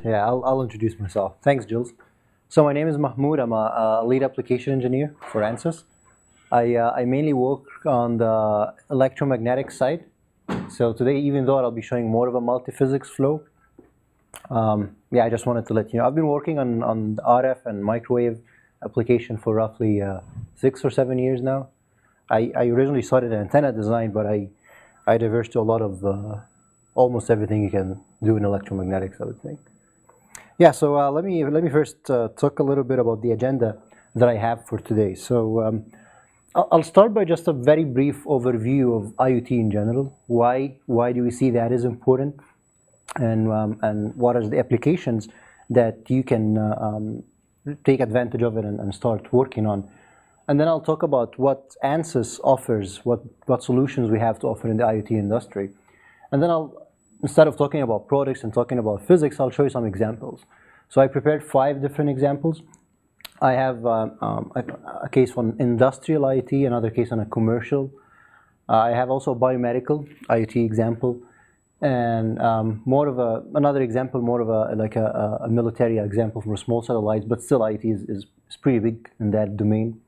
Yeah, I'll introduce myself. Thanks, Jules. So my name is Mahmoud. I'm a lead application engineer for ANSYS. I mainly work on the electromagnetic side. So today, even though I'll be showing more of a multi-physics flow, yeah, I just wanted to let you know. I've been working on the RF and microwave application for roughly 6 or 7 years now. I originally started in antenna design, but I diverged to a lot of almost everything you can do in electromagnetics, I would think. Yeah, so let me first talk a little bit about the agenda that I have for today. So I'll start by just a very brief overview of IoT in general. Why do we see that is important, and what are the applications that you can take advantage of it and start working on. And then I'll talk about what ANSYS offers, what solutions we have to offer in the IoT industry. And then instead of talking about products and talking about physics, I'll show you some examples. So I prepared 5 different examples. I have a case on industrial IoT, another case on a commercial. I have also a biomedical IoT example, and another example, more of a military example from small satellites, but still IoT is pretty big in that domain.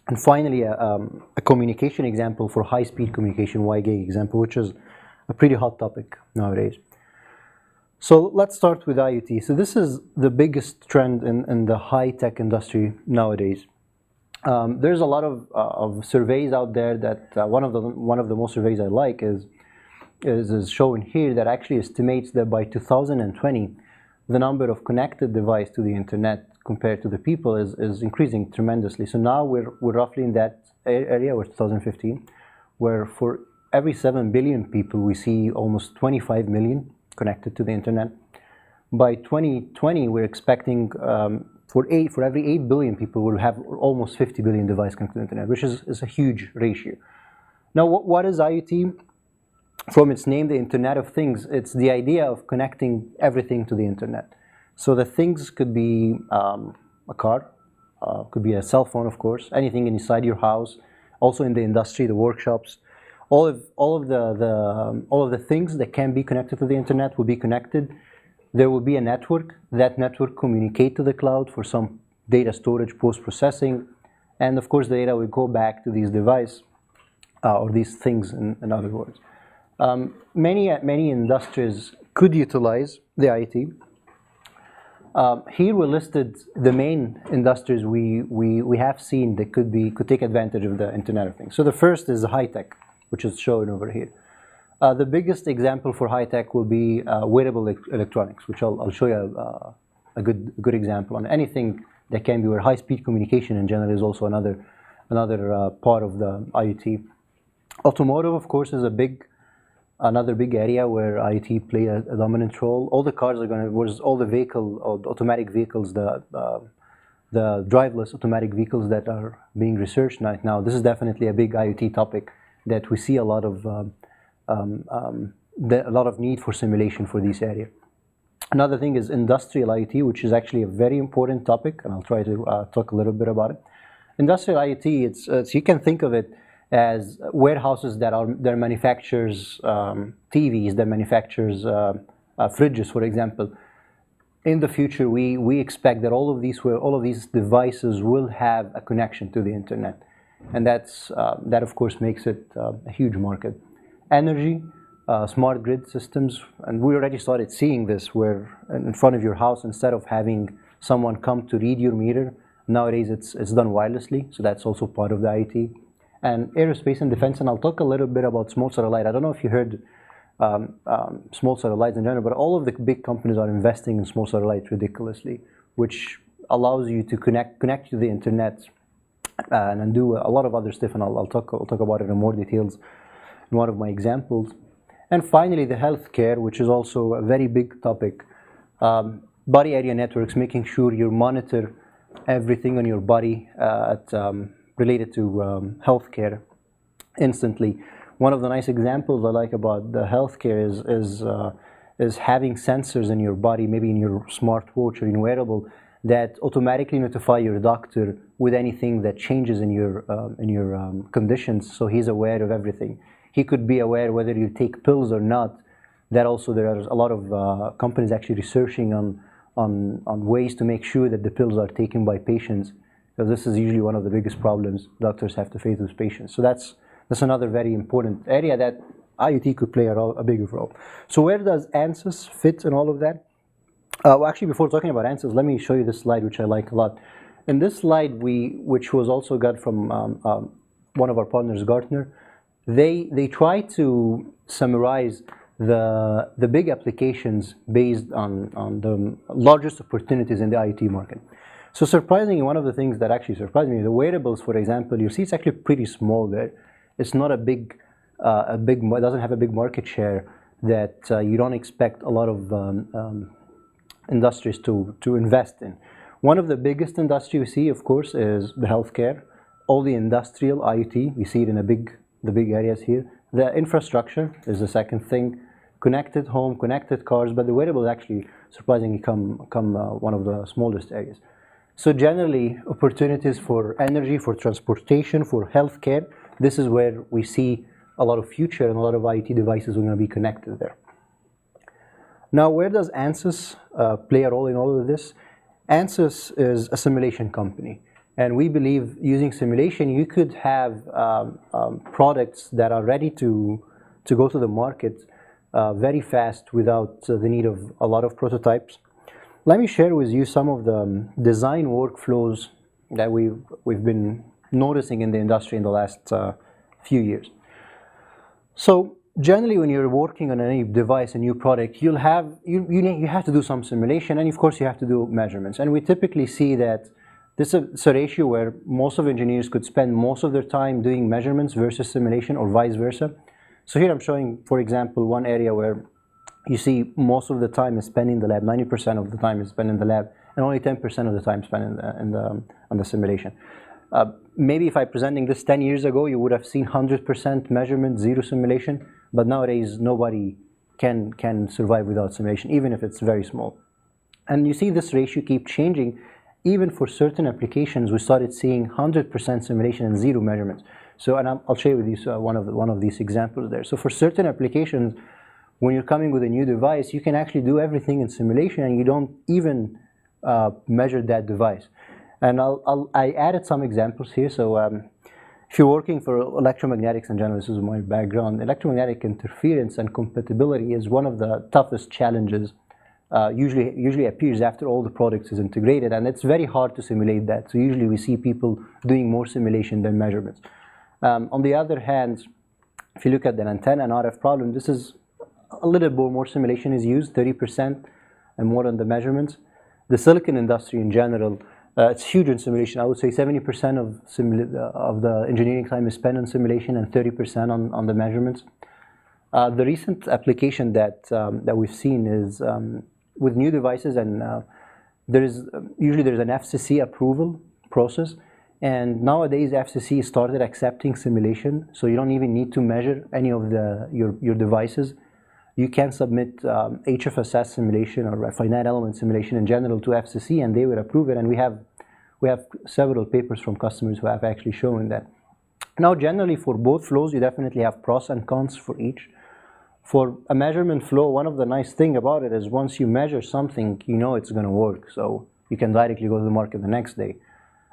And finally, a communication example for high-speed communication, WiGig example, which is a pretty hot topic nowadays. So let's start with IoT. So this is the biggest trend in the high-tech industry nowadays. There's a lot of surveys out there that one of the most surveys I like is shown here, that actually estimates that by 2020, the number of connected devices to the internet compared to the people is increasing tremendously. So now we're roughly in that area, we're 2015, where for every 7 billion people, we see almost 25 million connected to the internet. By 2020, we're expecting for every 8 billion people, we'll have almost 50 billion devices connected to the internet, which is a huge ratio. Now, what is IoT? From its name, the Internet of Things, it's the idea of connecting everything to the internet. So the things could be a car, could be a cell phone, of course, anything inside your house, also in the industry, the workshops. All of the things that can be connected to the internet will be connected. There will be a network. That network communicate to the cloud for some data storage, post-processing, and of course the data will go back to these devices or these things, in other words. Many industries could utilize the IoT. Here we listed the main industries we have seen that could take advantage of the Internet of Things. So the first is high tech, which is shown over here. The biggest example for high tech will be wearable electronics, which I'll show you a good example on. Anything that can be where high-speed communication in general is also another part of the IoT. Automotive, of course, is another big area where IoT play a dominant role. All the cars are all the automatic vehicles, the driverless automatic vehicles that are being researched right now. This is definitely a big IoT topic that we see a lot of need for simulation for this area. Another thing is industrial IoT, which is actually a very important topic, and I'll try to talk a little bit about it. Industrial IoT, it's you can think of it as warehouses that manufactures TVs, that manufactures fridges, for example. In the future, we expect that all of these devices will have a connection to the internet, and that of course makes it a huge market. Energy, smart grid systems, and we already started seeing this, where in front of your house, instead of having someone come to read your meter, nowadays it's done wirelessly. So that's also part of the IoT. And aerospace and defense, and I'll talk a little bit about small satellite. I don't know if you heard small satellites in general, but all of the big companies are investing in small satellites ridiculously, which allows you to connect to the internet and do a lot of other stuff, and I'll talk about it in more details in one of my examples. And finally, the healthcare, which is also a very big topic. Body area networks, making sure you monitor everything on your body related to healthcare instantly. One of the nice examples I like about the healthcare is having sensors in your body, maybe in your smartwatch or in wearable, that automatically notify your doctor with anything that changes in your conditions, so he's aware of everything. He could be aware whether you take pills or not That also, there are a lot of companies actually researching on ways to make sure that the pills are taken by patients, because this is usually one of the biggest problems doctors have to face with patients. So that's another very important area that IoT could play a bigger role. So where does ANSYS fit in all of that? Well, actually, before talking about ANSYS, let me show you this slide, which I like a lot. In this slide, which was also got from one of our partners, Gartner, they try to summarize the big applications based on the largest opportunities in the IoT market. So surprisingly, one of the things that actually surprised me, the wearables, for example, you see it's actually pretty small there. It's not it doesn't have a big market share that you don't expect a lot of industries to invest in. One of the biggest industries we see, of course, is the healthcare. All the industrial IoT, we see it in the big areas here. The infrastructure is the second thing. Connected home, connected cars, but the wearables actually surprisingly come one of the smallest areas. So generally, opportunities for energy, for transportation, for healthcare, this is where we see a lot of future and a lot of IoT devices are going to be connected there. Now, where does ANSYS play a role in all of this? ANSYS is a simulation company, and we believe using simulation, you could have products that are ready to go to the market very fast without the need of a lot of prototypes. Let me share with you some of the design workflows that we've been noticing in the industry in the last few years. So generally, when you're working on any device, a new product, you have to do some simulation, and of course you have to do measurements. And we typically see that this is a ratio where most of engineers could spend most of their time doing measurements versus simulation, or vice versa. So here I'm showing, for example, one area where you see most of the time is spent in the lab, 90% of the time is spent in the lab, and only 10% of the time spent on the simulation. Maybe if I'm presenting this 10 years ago, you would have seen 100% measurement, zero simulation, but nowadays nobody can survive without simulation, even if it's very small. And you see this ratio keep changing. Even for certain applications, we started seeing 100% simulation and zero measurements. So, and I'll share with you one of these examples there. So for certain applications, when you're coming with a new device, you can actually do everything in simulation, and you don't even measure that device. And I added some examples here. So if you're working for electromagnetics in general, this is my background, electromagnetic interference and compatibility is one of the toughest challenges. Usually appears after all the products is integrated, and it's very hard to simulate that. So usually we see people doing more simulation than measurements. On the other hand, if you look at an antenna and RF problem, this is a little bit more simulation is used, 30% and more on the measurements. The silicon industry in general, it's huge in simulation. I would say 70% of the engineering time is spent on simulation and 30% on the measurements. The recent application that we've seen is with new devices, and usually there's an FCC approval process, and nowadays FCC started accepting simulation, so you don't even need to measure any of your devices. You can submit HFSS simulation or a finite element simulation in general to FCC, and they will approve it. And we have several papers from customers who have actually shown that. Now, generally for both flows, you definitely have pros and cons for each. For a measurement flow, one of the nice thing about it is once you measure something, you know it's going to work, so you can directly go to the market the next day.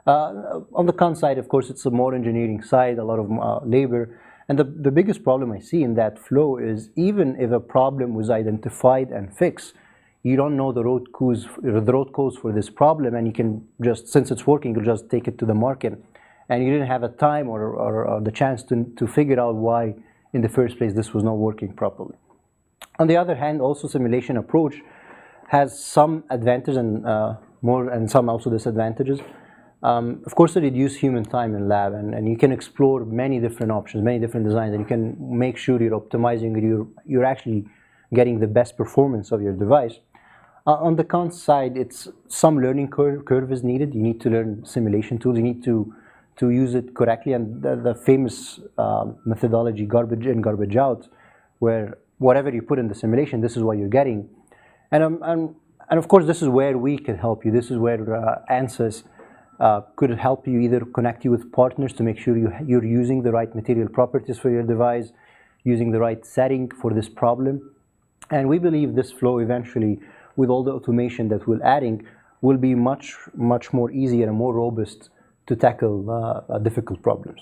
On the con side, of course, it's a more engineering side, a lot of labor. And the biggest problem I see in that flow is even if a problem was identified and fixed, you don't know the root cause for this problem, and you can just, since it's working, you'll just take it to the market. And you didn't have a time or the chance to figure out why in the first place this was not working properly. On the other hand, also simulation approach has some advantages and some also disadvantages. Of course, it reduces human time in lab, and you can explore many different options, many different designs, and you can make sure you're optimizing, you're actually getting the best performance of your device. On the con side, it's some learning curve is needed. You need to learn simulation tools. You need to use it correctly, and the famous methodology, garbage in, garbage out, where whatever you put in the simulation, this is what you're getting. And of course, this is where we can help you. This is where ANSYS could help you, either connect you with partners to make sure you're using the right material properties for your device, using the right setting for this problem. And we believe this flow eventually, with all the automation that we're adding, will be much more easier and more robust to tackle difficult problems.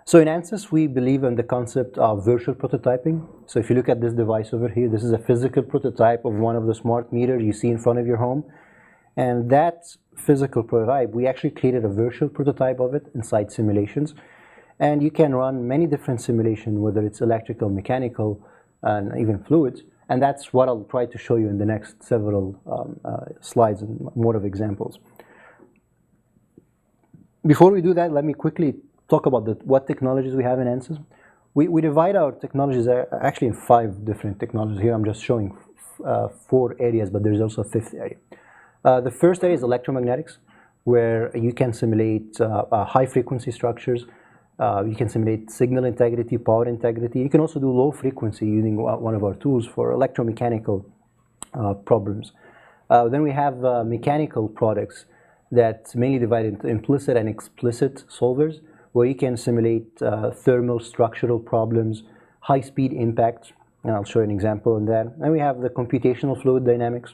So in ANSYS, we believe in the concept of virtual prototyping. So if you look at this device over here, this is a physical prototype of one of the smart meters you see in front of your home. And that physical prototype, we actually created a virtual prototype of it inside simulations. And you can run many different simulations, whether it's electrical, mechanical, and even fluids. And that's what I'll try to show you in the next several slides and more of examples. Before we do that, let me quickly talk about what technologies we have in ANSYS. We divide our technologies actually in 5 different technologies. Here I'm just showing 4 areas, but there's also a 5th area. The first area is electromagnetics, where you can simulate high frequency structures. You can simulate signal integrity, power integrity. You can also do low frequency using one of our tools for electromechanical problems. Then we have mechanical products that's mainly divided into implicit and explicit solvers, where you can simulate thermal structural problems, high-speed impact, and I'll show you an example on that. And we have the computational fluid dynamics,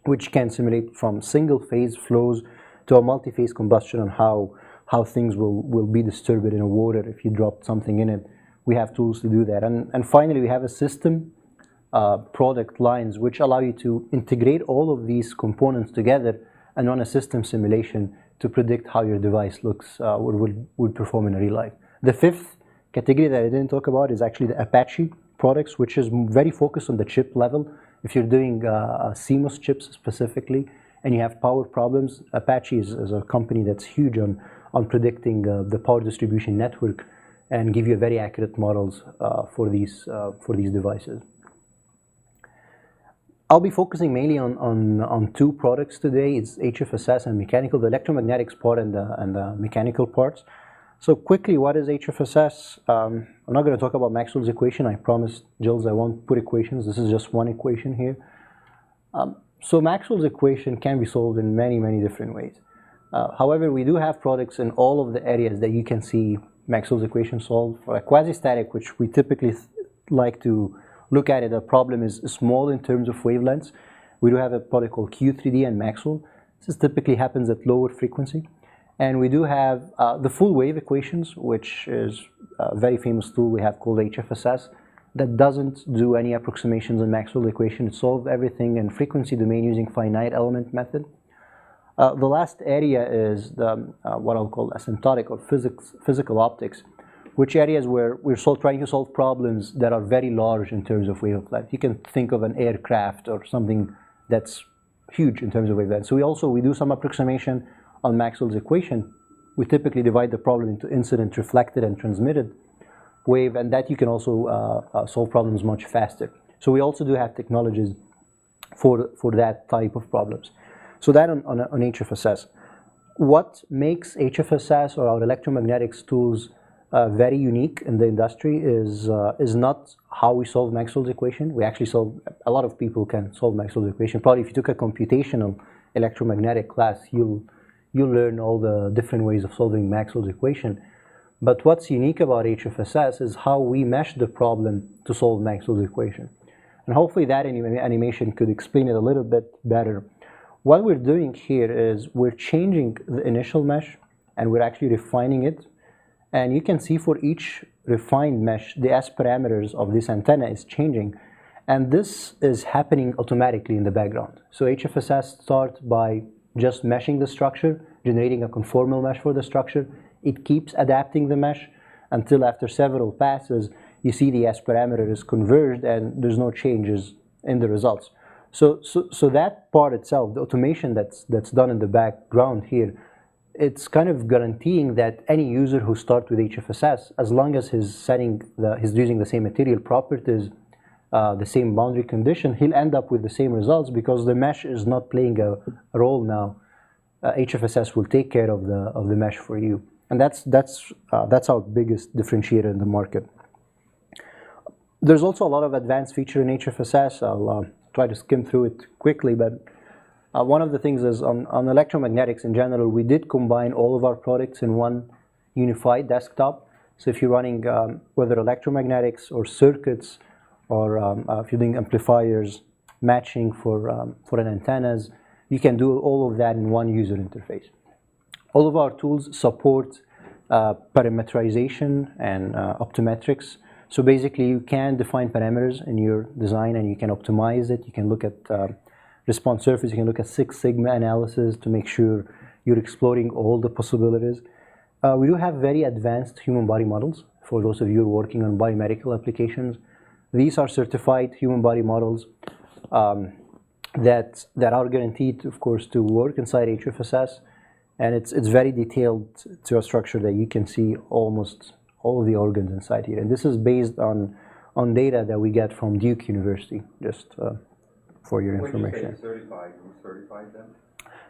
which can simulate from single-phase flows to a multi-phase combustion on how things will be disturbed in a water if you drop something in it. We have tools to do that. And finally, we have a system product lines which allow you to integrate all of these components together and run a system simulation to predict how your device looks, would perform in real life. The 5th category that I didn't talk about is actually the Apache products, which is very focused on the chip level. If you're doing CMOS chips specifically and you have power problems, Apache is a company that's huge on predicting the power distribution network and give you very accurate models for these devices. I'll be focusing mainly on 2 products today. It's HFSS and mechanical, the electromagnetics part and the mechanical parts. So quickly, what is HFSS? I'm not going to talk about Maxwell's equation. I promised Jules I won't put equations. This is just one equation here. So Maxwell's equation can be solved in many different ways. However, we do have products in all of the areas that you can see Maxwell's equation solved. For a quasi-static, which we typically like to look at it, a problem is small in terms of wavelengths. We do have a product called Q3D and Maxwell. This typically happens at lower frequency. And we do have the full wave equations, which is a very famous tool we have called HFSS that doesn't do any approximations in Maxwell's equation. It solves everything in frequency domain using finite element method. The last area is what I'll call asymptotic or physical optics, which areas where we're trying to solve problems that are very large in terms of wavelength. You can think of an aircraft or something that's huge in terms of wavelength. So we do some approximation on Maxwell's equation. We typically divide the problem into incident, reflected, and transmitted wave, and that you can also solve problems much faster. So we also do have technologies for that type of problems. So that on HFSS. What makes HFSS or our electromagnetics tools very unique in the industry is not how we solve Maxwell's equation. We actually a lot of people can solve Maxwell's equation. Probably if you took a computational electromagnetic class, you'll learn all the different ways of solving Maxwell's equation. But what's unique about HFSS is how we mesh the problem to solve Maxwell's equation. And hopefully that animation could explain it a little bit better. What we're doing here is we're changing the initial mesh and we're actually refining it. And you can see for each refined mesh, the S parameters of this antenna is changing. And this is happening automatically in the background. So HFSS starts by just meshing the structure, generating a conformal mesh for the structure. It keeps adapting the mesh until after several passes, you see the S parameter is converged and there's no changes in the results. So that part itself, the automation that's done in the background here, it's kind of guaranteeing that any user who starts with HFSS, as long as he's using the same material properties, the same boundary condition, he'll end up with the same results because the mesh is not playing a role now. HFSS will take care of the mesh for you, and that's our biggest differentiator in the market. There's also a lot of advanced feature in HFSS. I'll try to skim through it quickly, but one of the things is on electromagnetics in general, we did combine all of our products in one unified desktop. So if you're running whether electromagnetics or circuits or if you're doing amplifiers, matching for an antennas, you can do all of that in one user interface. All of our tools support parameterization and optometrics. So basically, you can define parameters in your design and you can optimize it. You can look at response surface, you can look at Six Sigma analysis to make sure you're exploring all the possibilities. We do have very advanced human body models for those of you who are working on biomedical applications. These are certified human body models that are guaranteed, of course, to work inside HFSS. And it's very detailed to a structure that you can see almost all of the organs inside here. And this is based on data that we get from Duke University, just for your information. When you say certified, you certified them?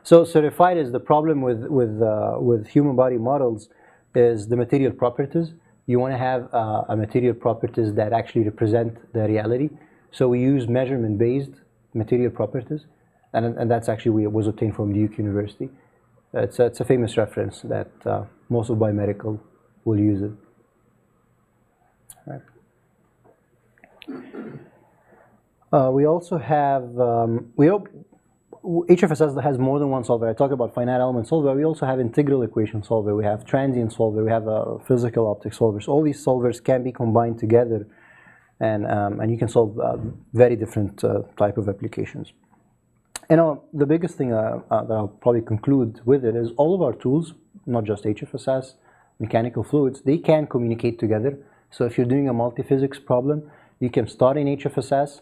So certified is the problem with human body models is the material properties. You want to have a material properties that actually represent the reality. So we use measurement-based material properties, and that's actually was obtained from Duke University. It's a famous reference that most of biomedical will use it. Right. We also have HFSS has more than one solver. I talk about finite element solver. We also have integral equation solver. We have transient solver. We have a physical optic solver. So all these solvers can be combined together, and you can solve very different type of applications. And the biggest thing that I'll probably conclude with it is all of our tools, not just HFSS, mechanical fluids, they can communicate together. So if you're doing a multi-physics problem, you can start in HFSS,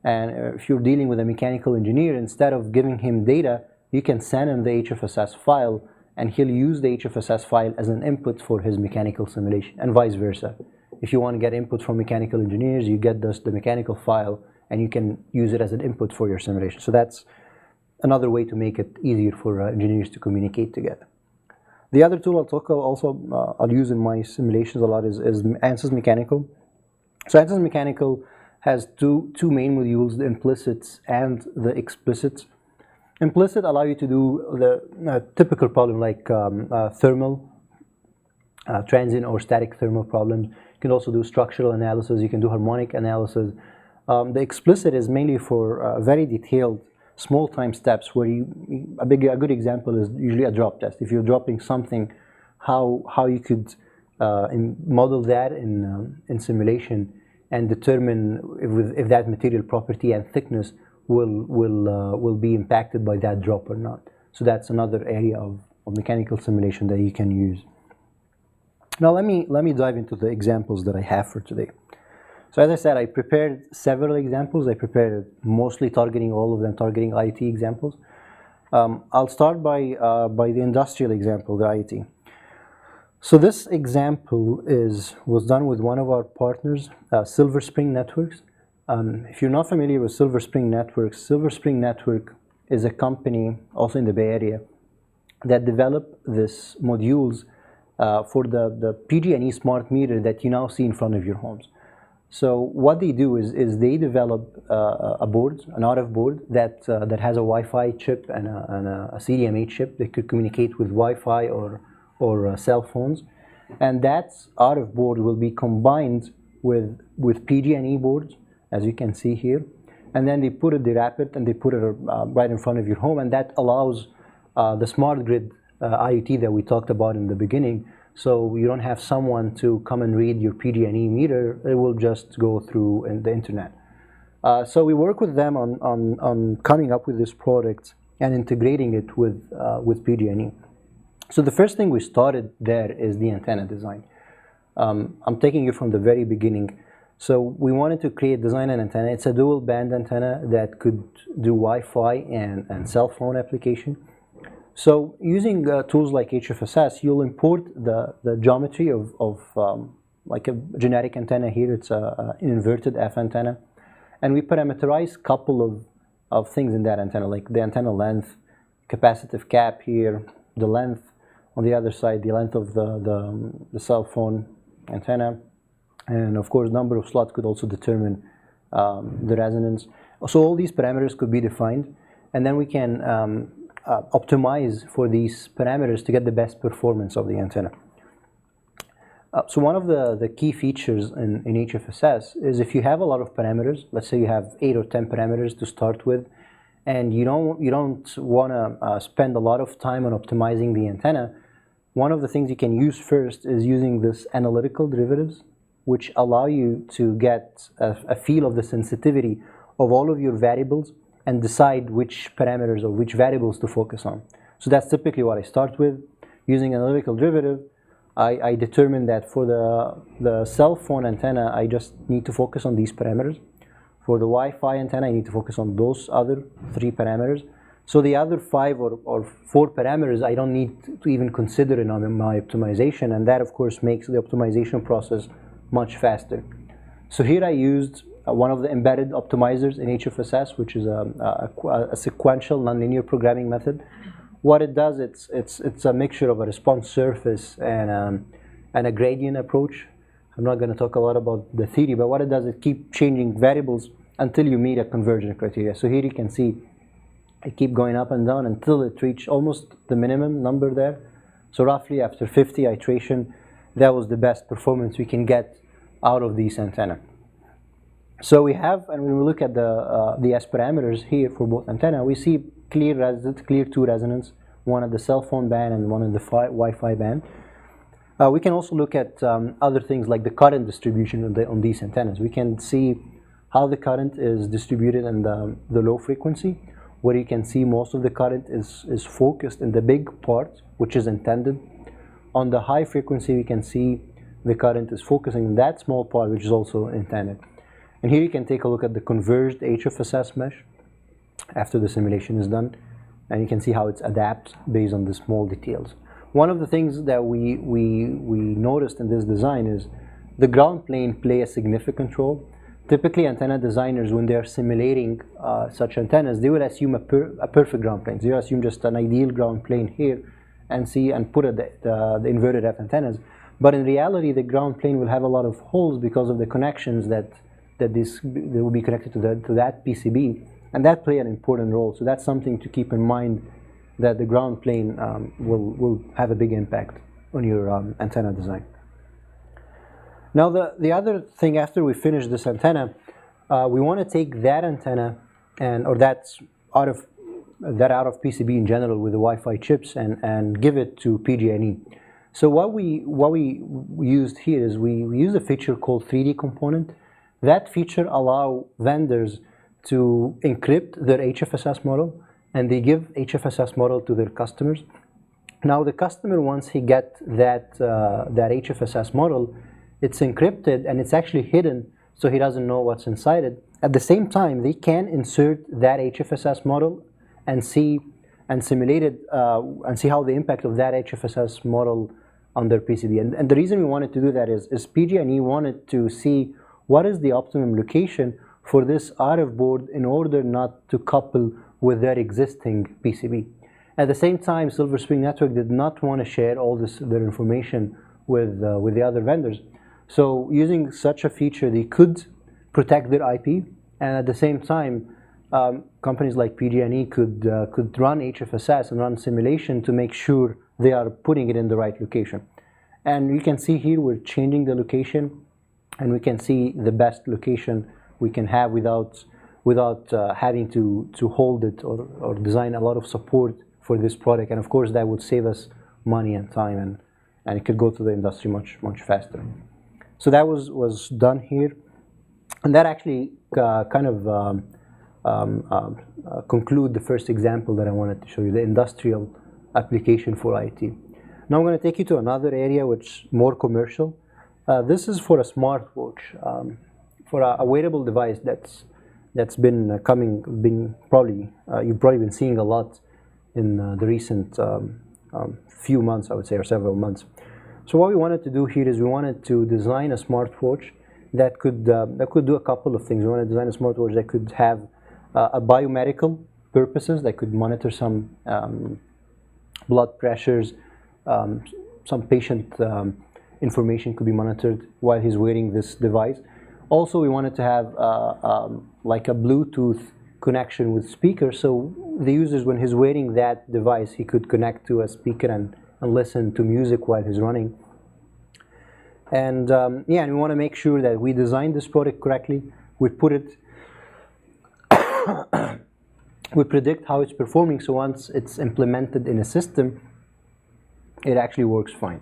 and if you're dealing with a mechanical engineer, instead of giving him data, you can send him the HFSS file, and he'll use the HFSS file as an input for his mechanical simulation, and vice versa. If you want to get input from mechanical engineers, you get the mechanical file, and you can use it as an input for your simulation. So that's another way to make it easier for engineers to communicate together. The other tool I'll use in my simulations a lot is ANSYS Mechanical. So ANSYS Mechanical has two main modules, the implicits and the explicits. Implicit allow you to do the typical problem like thermal, transient or static thermal problems. You can also do structural analysis, you can do harmonic analysis. The explicit is mainly for very detailed small time steps where a good example is usually a drop test. If you're dropping something, how you could model that in simulation and determine if that material property and thickness will be impacted by that drop or not. So that's another area of mechanical simulation that you can use. Now let me dive into the examples that I have for today. So as I said, I prepared several examples. I prepared mostly targeting all of them, targeting IoT examples. I'll start by the industrial example, the IoT. So this example was done with one of our partners, Silver Spring Networks. If you're not familiar with Silver Spring Networks, Silver Spring Network is a company also in the Bay Area that developed these modules for the PG&E smart meter that you now see in front of your homes. So what they do is they develop a board, an RF board that has a Wi-Fi chip and a CDMA chip that could communicate with Wi-Fi or cell phones, and that RF board will be combined with PG&E boards, as you can see here, and then they wrap it and they put it right in front of your home, and that allows the smart grid IoT that we talked about in the beginning. So you don't have someone to come and read your PG&E meter, it will just go through the internet. So we work with them on coming up with this product and integrating it with PG&E. So the first thing we started there is the antenna design. I'm taking you from the very beginning. So we wanted to design an antenna. It's a dual band antenna that could do Wi-Fi and cell phone application. So using tools like HFSS, you'll import the geometry of like a generic antenna here. It's an inverted F antenna. And we parameterize a couple of things in that antenna, like the antenna length, capacitive cap here, the length on the other side, the length of the cell phone antenna, and of course number of slots could also determine the resonance. So all these parameters could be defined, and then we can optimize for these parameters to get the best performance of the antenna. So one of the key features in HFSS is if you have a lot of parameters, let's say you have 8 or 10 parameters to start with, and you don't want to spend a lot of time on optimizing the antenna, one of the things you can use first is using this analytical derivatives, which allow you to get a feel of the sensitivity of all of your variables and decide which parameters or which variables to focus on. So that's typically what I start with. Using analytical derivative, I determine that for the cell phone antenna, I just need to focus on these parameters. For the Wi-Fi antenna, I need to focus on those other 3 parameters. So the other 5 or 4 parameters, I don't need to even consider in my optimization, and that of course makes the optimization process much faster. So here I used one of the embedded optimizers in HFSS, which is a sequential nonlinear programming method. What it does, it's a mixture of a response surface and a gradient approach. I'm not going to talk a lot about the theory, but what it does, it keeps changing variables until you meet a convergence criteria. So here you can see I keep going up and down until it reached almost the minimum number there. So roughly after 50 iteration, that was the best performance we can get out of these antenna. So we have, and when we look at the S parameters here for both antenna, we see clear 2 resonance, one at the cell phone band and one in the Wi-Fi band. We can also look at other things like the current distribution on these antennas. We can see how the current is distributed in the low frequency, where you can see most of the current is focused in the big part, which is intended. On the high frequency, we can see the current is focusing in that small part, which is also intended. And here you can take a look at the converged HFSS mesh after the simulation is done, and you can see how it's adapted based on the small details. One of the things that we noticed in this design is the ground plane play a significant role. Typically, antenna designers, when they are simulating such antennas, they will assume a perfect ground plane. They will assume just an ideal ground plane here and put the inverted F antennas. But in reality, the ground plane will have a lot of holes because of the connections that will be connected to that PCB, and that play an important role. So that's something to keep in mind, that the ground plane will have a big impact on your antenna design. Now the other thing, after we finish this antenna, we want to take that antenna or that's out of PCB in general with the Wi-Fi chips and give it to PG&E. So what we used here is we use a feature called 3D component. That feature allow vendors to encrypt their HFSS model, and they give HFSS model to their customers. Now the customer, once he get that HFSS model, it's encrypted and it's actually hidden, so he doesn't know what's inside it. At the same time, they can insert that HFSS model and simulate it and see how the impact of that HFSS model on their PCB. And the reason we wanted to do that is PG&E wanted to see what is the optimum location for this RF board in order not to couple with their existing PCB. At the same time, Silver Spring Network did not want to share all their information with the other vendors. So using such a feature, they could protect their IP, and at the same time, companies like PG&E could run HFSS and run simulation to make sure they are putting it in the right location. And you can see here we're changing the location, and we can see the best location we can have without having to hold it or design a lot of support for this product. And of course, that would save us money and time, and it could go to the industry much faster. So that was done here, and that actually conclude the first example that I wanted to show you, the industrial application for IoT. Now I'm going to take you to another area which is more commercial. This is for a smartwatch, for a wearable device that's been probably you've probably been seeing a lot in the recent few months, I would say, or several months. So what we wanted to do here is we wanted to design a smartwatch that could do a couple of things. We wanted to design a smartwatch that could have a biomedical purposes, that could monitor some blood pressures, some patient information could be monitored while he's wearing this device. Also, we wanted to have like a Bluetooth connection with speakers, so the users, when he's wearing that device, he could connect to a speaker and listen to music while he's running. And yeah, and we want to make sure that we design this product correctly. We put it, we predict how it's performing, so once it's implemented in a system, it actually works fine.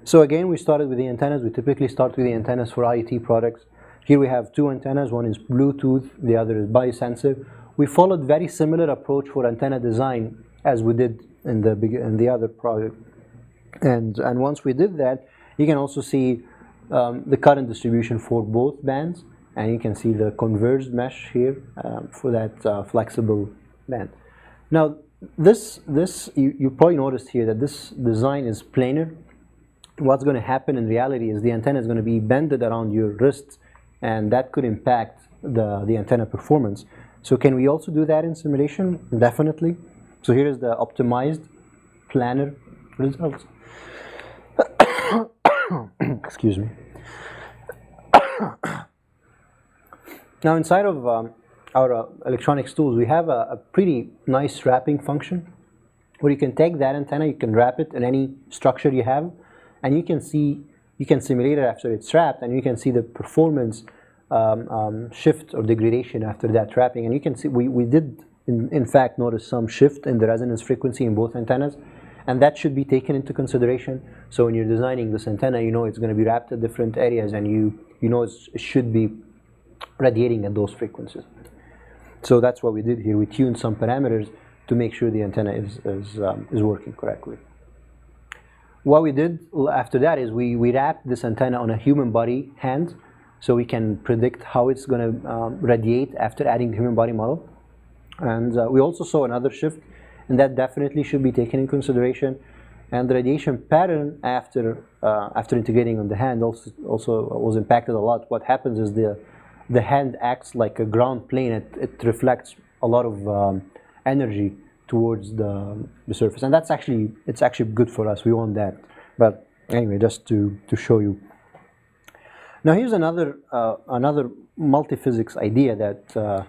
So again, we started with the antennas. We typically start with the antennas for IoT products. Here we have two antennas. One is Bluetooth, the other is biosensor. We followed very similar approach for antenna design as we did in the other product. And once we did that, you can also see the current distribution for both bands, and you can see the converged mesh here for that flexible band. Now, you probably noticed here that this design is planar. What's going to happen in reality is the antenna is going to be bended around your wrist, and that could impact the antenna performance. So can we also do that in simulation? Definitely. So here is the optimized planar results. Excuse me. Now inside of our electronics tools, we have a pretty nice wrapping function where you can take that antenna, you can wrap it in any structure you have, and you can simulate it after it's wrapped, and you can see the performance shift or degradation after that wrapping. And you can see we did in fact notice some shift in the resonance frequency in both antennas, and that should be taken into consideration. So when you're designing this antenna, you know it's going to be wrapped at different areas, and you know it should be radiating at those frequencies. So that's what we did here. We tuned some parameters to make sure the antenna is working correctly. What we did after that is we wrapped this antenna on a human body hand, so we can predict how it's going to radiate after adding the human body model. And we also saw another shift, and that definitely should be taken in consideration. And the radiation pattern after integrating on the hand also was impacted a lot. What happens is the hand acts like a ground plane. It reflects a lot of energy towards the surface, and it's actually good for us. We want that. But anyway, just to show you. Now here's another multi-physics idea that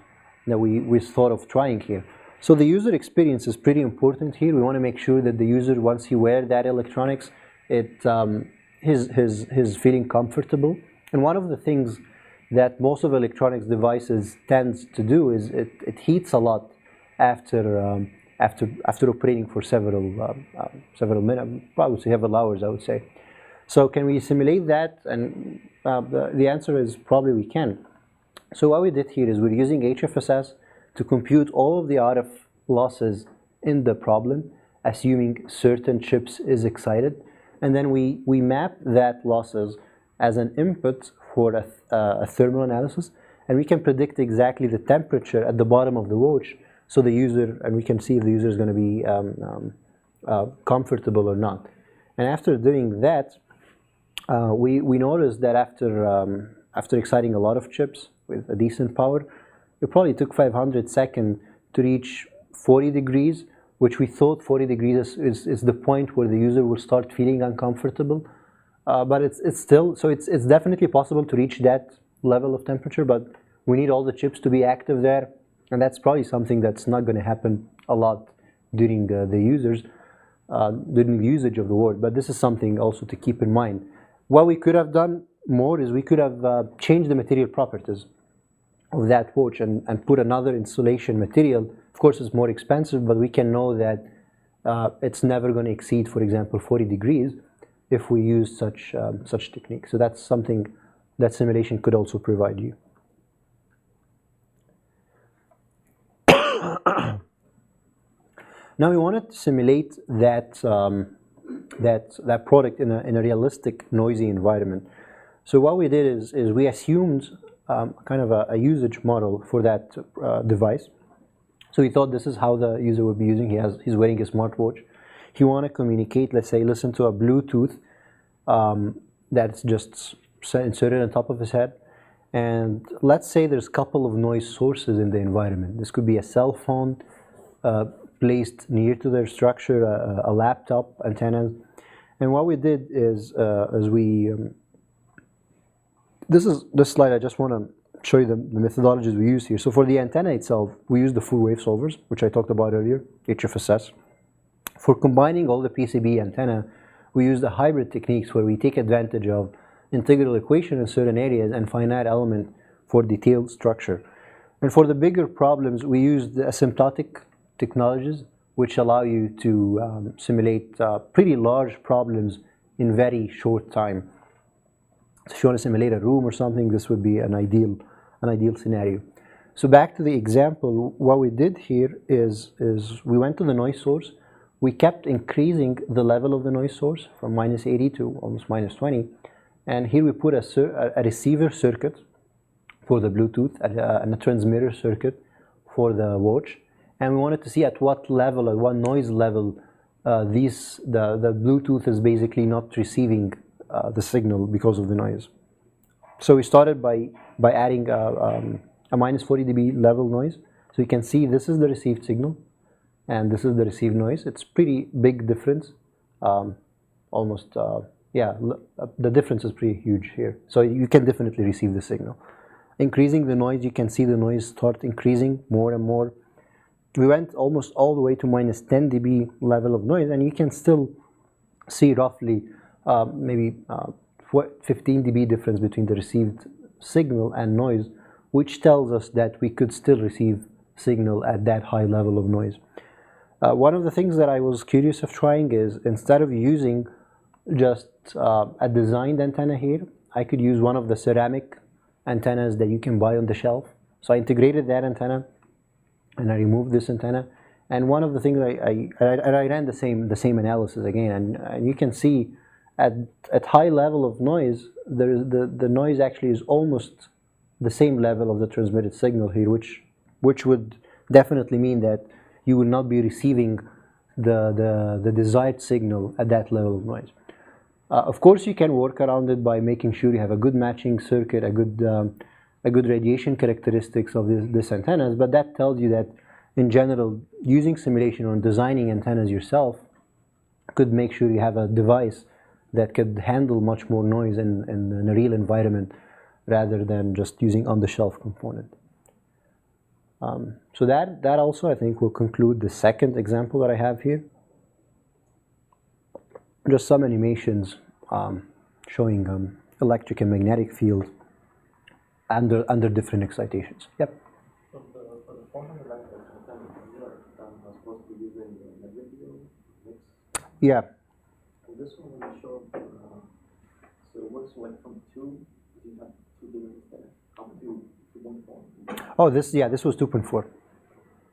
we thought of trying here. So the user experience is pretty important here. We want to make sure that the user, once he wears that electronics, he's feeling comfortable. And one of the things that most of electronics devices tends to do is it heats a lot after operating for several minutes, probably several hours, I would say. So can we simulate that? And the answer is probably we can. So what we did here is we're using HFSS to compute all of the RF losses in the problem, assuming certain chips is excited, and then we map that losses as an input for a thermal analysis, and we can predict exactly the temperature at the bottom of the watch, so the user, and we can see if the user is going to be comfortable or not. And after doing that, we noticed that after exciting a lot of chips with a decent power, it probably took 500 seconds to reach 40 degrees, which we thought 40 degrees is the point where the user will start feeling uncomfortable. But it's still, so it's definitely possible to reach that level of temperature, but we need all the chips to be active there, and that's probably something that's not going to happen a lot during the usage of the word. But this is something also to keep in mind. What we could have done more is we could have changed the material properties of that watch and put another insulation material. Of course, it's more expensive, but we can know that it's never going to exceed, for example, 40 degrees if we use such technique. So that's something that simulation could also provide you. Now we wanted to simulate that product in a realistic noisy environment. So what we did is we assumed kind of a usage model for that device. So we thought this is how the user would be using. He's wearing a smartwatch. He want to communicate, let's say, listen to a Bluetooth that's just inserted on top of his head. And let's say there's a couple of noise sources in the environment. This could be a cell phone placed near to their structure, a laptop, antennas. And what we did is this slide, I just want to show you the methodologies we use here. So for the antenna itself, we use the full wave solvers, which I talked about earlier, HFSS. For combining all the PCB antenna, we use the hybrid techniques where we take advantage of integral equation in certain areas and finite element for detailed structure. And for the bigger problems, we use the asymptotic technologies, which allow you to simulate pretty large problems in very short time. So if you want to simulate a room or something, this would be an ideal scenario. So back to the example, what we did here is we went to the noise source. We kept increasing the level of the noise source from -80 to almost -20. And here we put a receiver circuit for the Bluetooth and a transmitter circuit for the watch. And we wanted to see at what level, at what noise level, the Bluetooth is basically not receiving the signal because of the noise. So we started by adding a -40 dB level noise. So you can see this is the received signal, and this is the received noise. It's pretty big difference, almost, yeah, the difference is pretty huge here. So you can definitely receive the signal. Increasing the noise, you can see the noise start increasing more and more. We went almost all the way to -10 dB level of noise, and you can still see roughly maybe 15 dB difference between the received signal and noise, which tells us that we could still receive signal at that high level of noise. One of the things that I was curious of trying is, instead of using just a designed antenna here, I could use one of the ceramic antennas that you can buy on the shelf. So I integrated that antenna, and I removed this antenna. And one of the things I ran the same analysis again, and you can see at high level of noise, the noise actually is almost the same level of the transmitted signal here, which would definitely mean that you will not be receiving the desired signal at that level of noise. Of course, you can work around it by making sure you have a good matching circuit, a good radiation characteristics of this antennas, but that tells you that in general, using simulation or designing antennas yourself could make sure you have a device that could handle much more noise in a real environment rather than just using on-the-shelf component. So that also, I think, will conclude the second example that I have here. Just some animations showing electric and magnetic field under different excitations. Yep. So for the quantum electric antenna, you are supposed to be using negligible mix. Yeah. And this one, when you show, so it works like from 2, you have 2 different antennas, from 2.4. Oh, this was 2.4.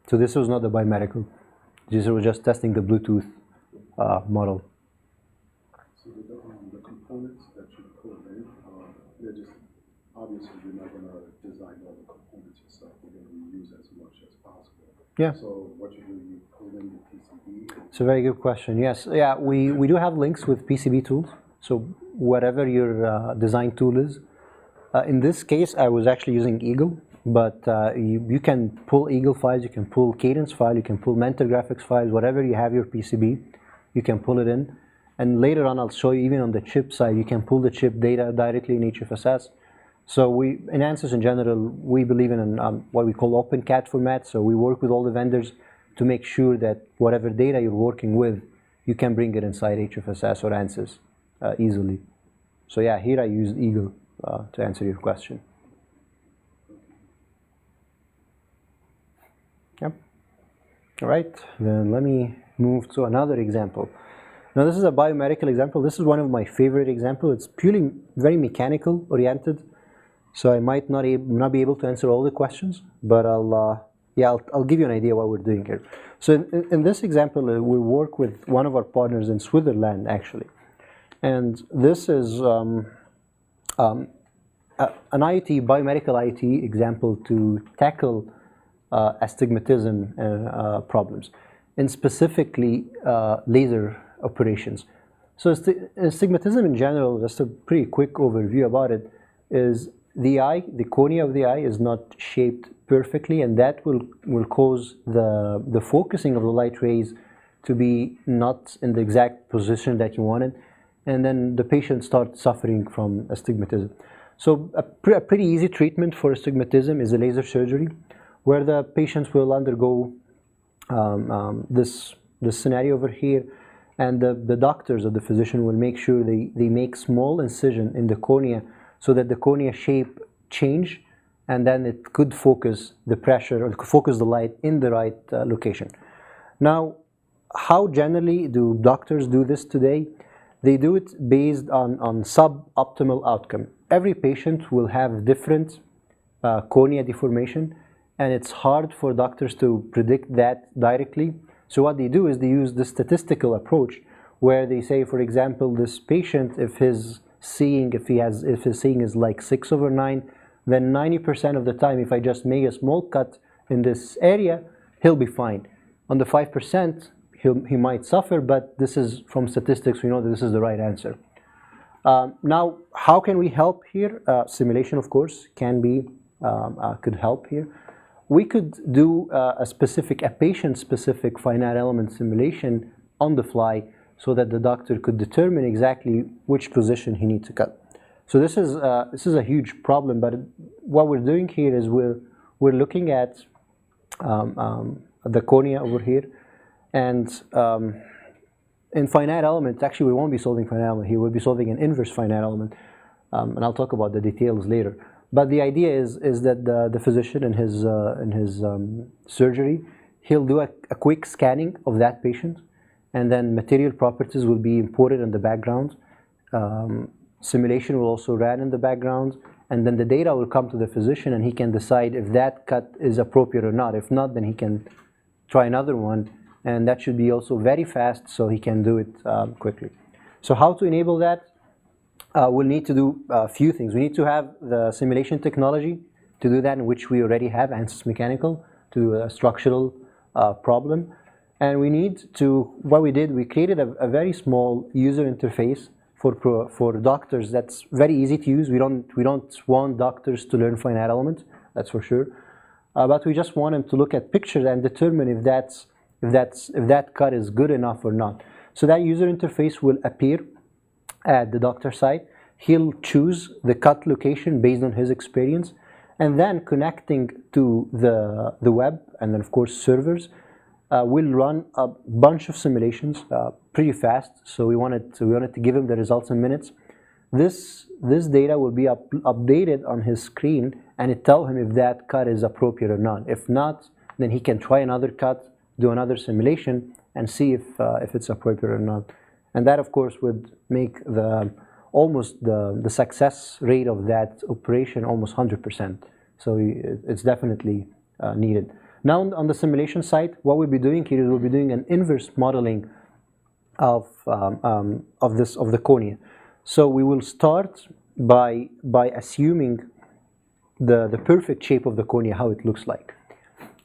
So this was not the biomechanical. This was just testing the Bluetooth model. So the components that you pull in, they're just, obviously you're not going to design all the components yourself. You're going to reuse as much as possible. Yeah. So what you do, you pull in the PCB. It's a very good question. Yes. Yeah, we do have links with PCB tools. So whatever your design tool is. In this case, I was actually using Eagle, but you can pull Eagle files, you can pull Cadence file, you can pull Mentor graphics files, whatever you have your PCB, you can pull it in. And later on, I'll show you, even on the chip side, you can pull the chip data directly in HFSS. So in ANSYS in general, we believe in what we call OpenCAD format. So we work with all the vendors to make sure that whatever data you're working with, you can bring it inside HFSS or ANSYS easily. So yeah, here I used Eagle to answer your question. Yep. All right, then let me move to another example. Now this is a biomedical example. This is one of my favorite examples. It's purely very mechanical oriented, so I might not be able to answer all the questions, but I'll give you an idea what we're doing here. So in this example, we work with one of our partners in Switzerland, actually, and this is an IoT, biomedical IoT example to tackle astigmatism problems, and specifically laser operations. So astigmatism in general, just a pretty quick overview about it, is the eye, the cornea of the eye is not shaped perfectly, and that will cause the focusing of the light rays to be not in the exact position that you wanted, and then the patient starts suffering from astigmatism. So a pretty easy treatment for astigmatism is a laser surgery, where the patients will undergo this scenario over here. and the doctors or the physician will make sure they make small incision in the cornea so that the cornea shape change, and then it could focus the pressure or focus the light in the right location. Now, how generally do doctors do this today? They do it based on suboptimal outcome. Every patient will have different cornea deformation, and it's hard for doctors to predict that directly. So what they do is they use the statistical approach, where they say, for example, this patient, if his seeing is like 6/9, then 90% of the time, if I just make a small cut in this area, he'll be fine. On the 5%, he might suffer, but this is from statistics, we know that this is the right answer. Now, how can we help here? Simulation, of course, could help here. We could do a patient-specific finite element simulation on the fly so that the doctor could determine exactly which position he needs to cut. So this is a huge problem, but what we're doing here is we're looking at the cornea over here, and in finite element, actually we won't be solving finite element here, we'll be solving an inverse finite element, and I'll talk about the details later. But the idea is that the physician in his surgery, he'll do a quick scanning of that patient, and then material properties will be imported in the background. Simulation will also run in the background, and then the data will come to the physician, and he can decide if that cut is appropriate or not. If not, then he can try another one, and that should be also very fast, so he can do it quickly. So how to enable that? We'll need to do a few things. We need to have the simulation technology to do that, in which we already have ANSYS Mechanical to do a structural problem. And we need to, what we did, we created a very small user interface for doctors that's very easy to use. We don't want doctors to learn finite element, that's for sure. But we just want them to look at pictures and determine if that cut is good enough or not. So that user interface will appear at the doctor's side. He'll choose the cut location based on his experience, and then connecting to the web, and then of course servers, we'll run a bunch of simulations pretty fast. So we wanted to give him the results in minutes. This data will be updated on his screen, and it tell him if that cut is appropriate or not. If not, then he can try another cut, do another simulation, and see if it's appropriate or not. And that, of course, would make the success rate of that operation almost 100%. So it's definitely needed. Now on the simulation side, what we'll be doing here is we'll be doing an inverse modeling of the cornea. So we will start by assuming the perfect shape of the cornea, how it looks like.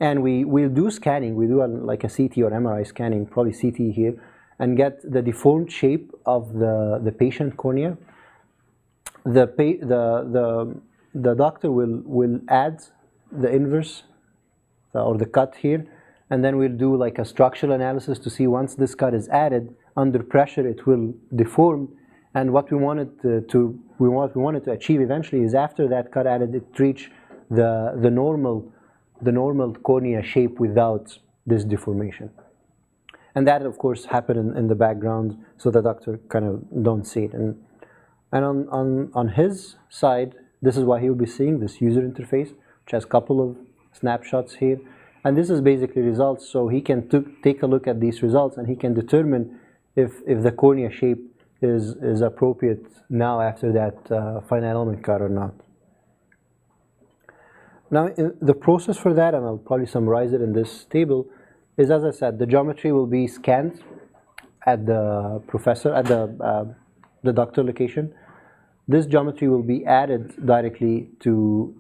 And we'll do scanning. We do like a CT or MRI scanning, probably CT here, and get the deformed shape of the patient cornea. The doctor will add the inverse or the cut here, and then we'll do like a structural analysis to see once this cut is added, under pressure it will deform. And what we wanted to achieve eventually is after that cut added, it reach the normal cornea shape without this deformation. And that, of course, happened in the background, so the doctor kind of don't see it. And on his side, this is what he'll be seeing, this user interface, which has a couple of snapshots here. And this is basically results, so he can take a look at these results, and he can determine if the cornea shape is appropriate now after that finite element cut or not. Now, the process for that, and I'll probably summarize it in this table, is, as I said, the geometry will be scanned at the doctor location. This geometry will be added directly to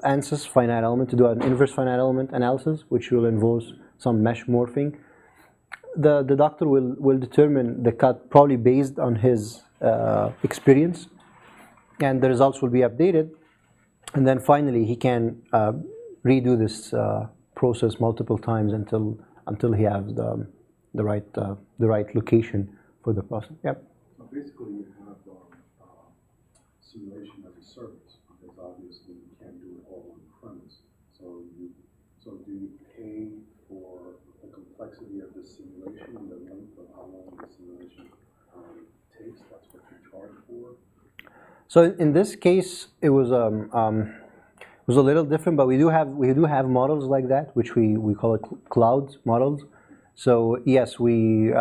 ANSYS finite element to do an inverse finite element analysis, which will involve some mesh morphing. The doctor will determine the cut probably based on his experience, and the results will be updated. And then finally, he can redo this process multiple times until he has the right location for the process. Yep. So basically, you have simulation as a service, because obviously you can't do it all on premise. So do you pay for the complexity complexity of the simulation and the length of how long the simulation takes, that's what you charge for? So in this case, it was a little different, but we do have models like that, which we call it cloud models. So yes, with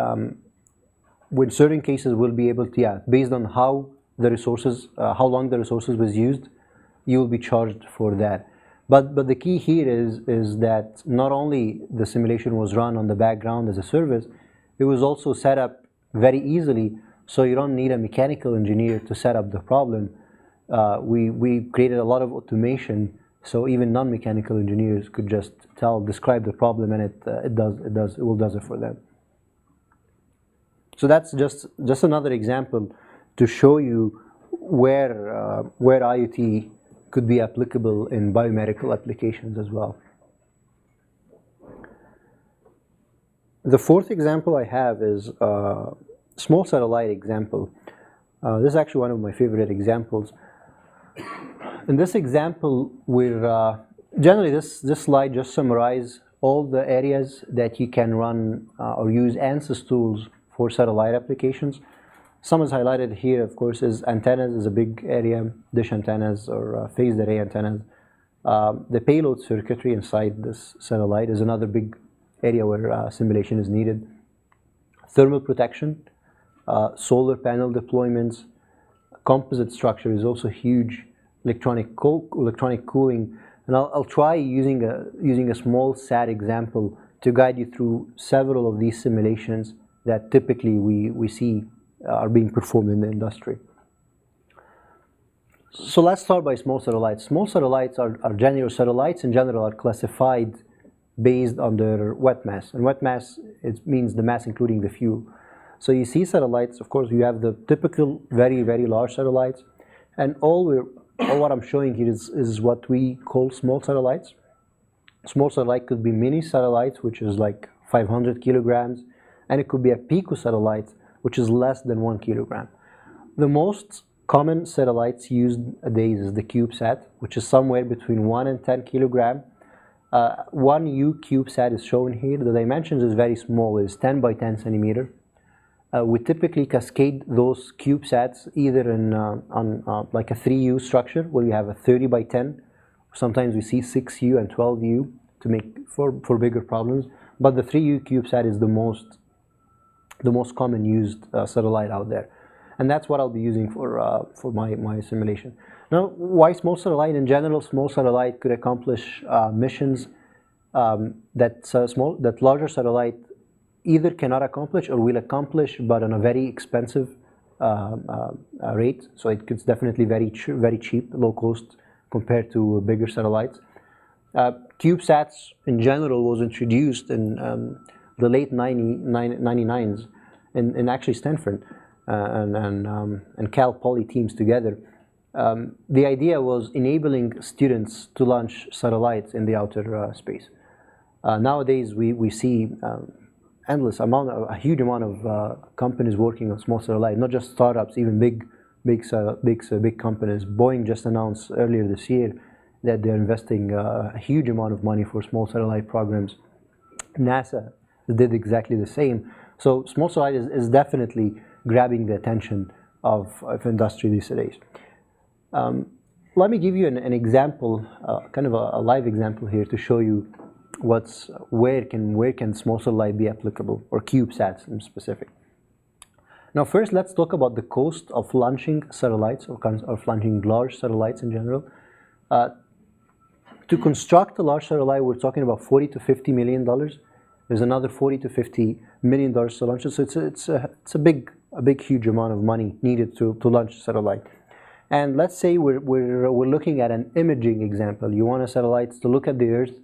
certain cases we'll be able to, based on how the resources, how long the resources was used, you will be charged for that. But the key here is that not only the simulation was run on the background as a service, it was also set up very easily, so you don't need a mechanical engineer to set up the problem. We created a lot of automation, so even non-mechanical engineers could just describe the problem, and it will do it for them. So that's just another example to show you where IoT could be applicable in biomedical applications as well. The fourth example I have is a small satellite example. This is actually one of my favorite examples. In this example, generally this slide just summarizes all the areas that you can run or use ANSYS tools for satellite applications. Some is highlighted here, of course, is antennas is a big area, dish antennas or phased array antennas. The payload circuitry inside this satellite is another big area where simulation is needed. Thermal protection, solar panel deployments, composite structure is also huge. Electronic cooling, and I'll try using a small SAT example to guide you through several of these simulations that typically we see are being performed in the industry. So let's start by small satellites. Small satellites are general satellites in general are classified based on their wet mass, and wet mass means the mass including the fuel. So you see satellites, of course, you have the typical very large satellites, and all what I'm showing here is what we call small satellites. Small satellite could be mini satellites, which is like 500 kilograms, and it could be a picosatellite, which is less than 1 kilogram. The most common satellites used nowadays is the CubeSat, which is somewhere between 1 and 10 kilogram. One U CubeSat is shown here. The dimensions is very small, is 10 by 10 centimeter. We typically cascade those CubeSats either in on like a 3U structure where you have a 30 by 10. Sometimes we see 6U and 12U to make for bigger problems. But the 3U CubeSat is the most common used satellite out there, and that's what I'll be using for my simulation. Now, why small satellite? In general, small satellite could accomplish missions that larger satellite either cannot accomplish or will accomplish, but on a very expensive rate. So it's definitely very cheap, low cost compared to bigger satellites. CubeSats in general was introduced in the late 99s in actually Stanford and Cal Poly teams together. The idea was enabling students to launch satellites in the outer space. Nowadays we see a huge amount of companies working on small satellite, not just startups, even big companies. Boeing just announced earlier this year that they're investing a huge amount of money for small satellite programs. NASA did exactly the same. So small satellite is definitely grabbing the attention of industry these days. Let me give you an example, kind of a live example here to show you where can small satellite be applicable, or CubeSats in specific. Now first let's talk about the cost of launching satellites or launching large satellites in general. To construct a large satellite, we're talking about $40 to $50 million. There's another $40 to $50 million to launch it. So it's a big huge amount of money needed to launch a satellite. And let's say we're looking at an imaging example. You want a satellite to look at the Earth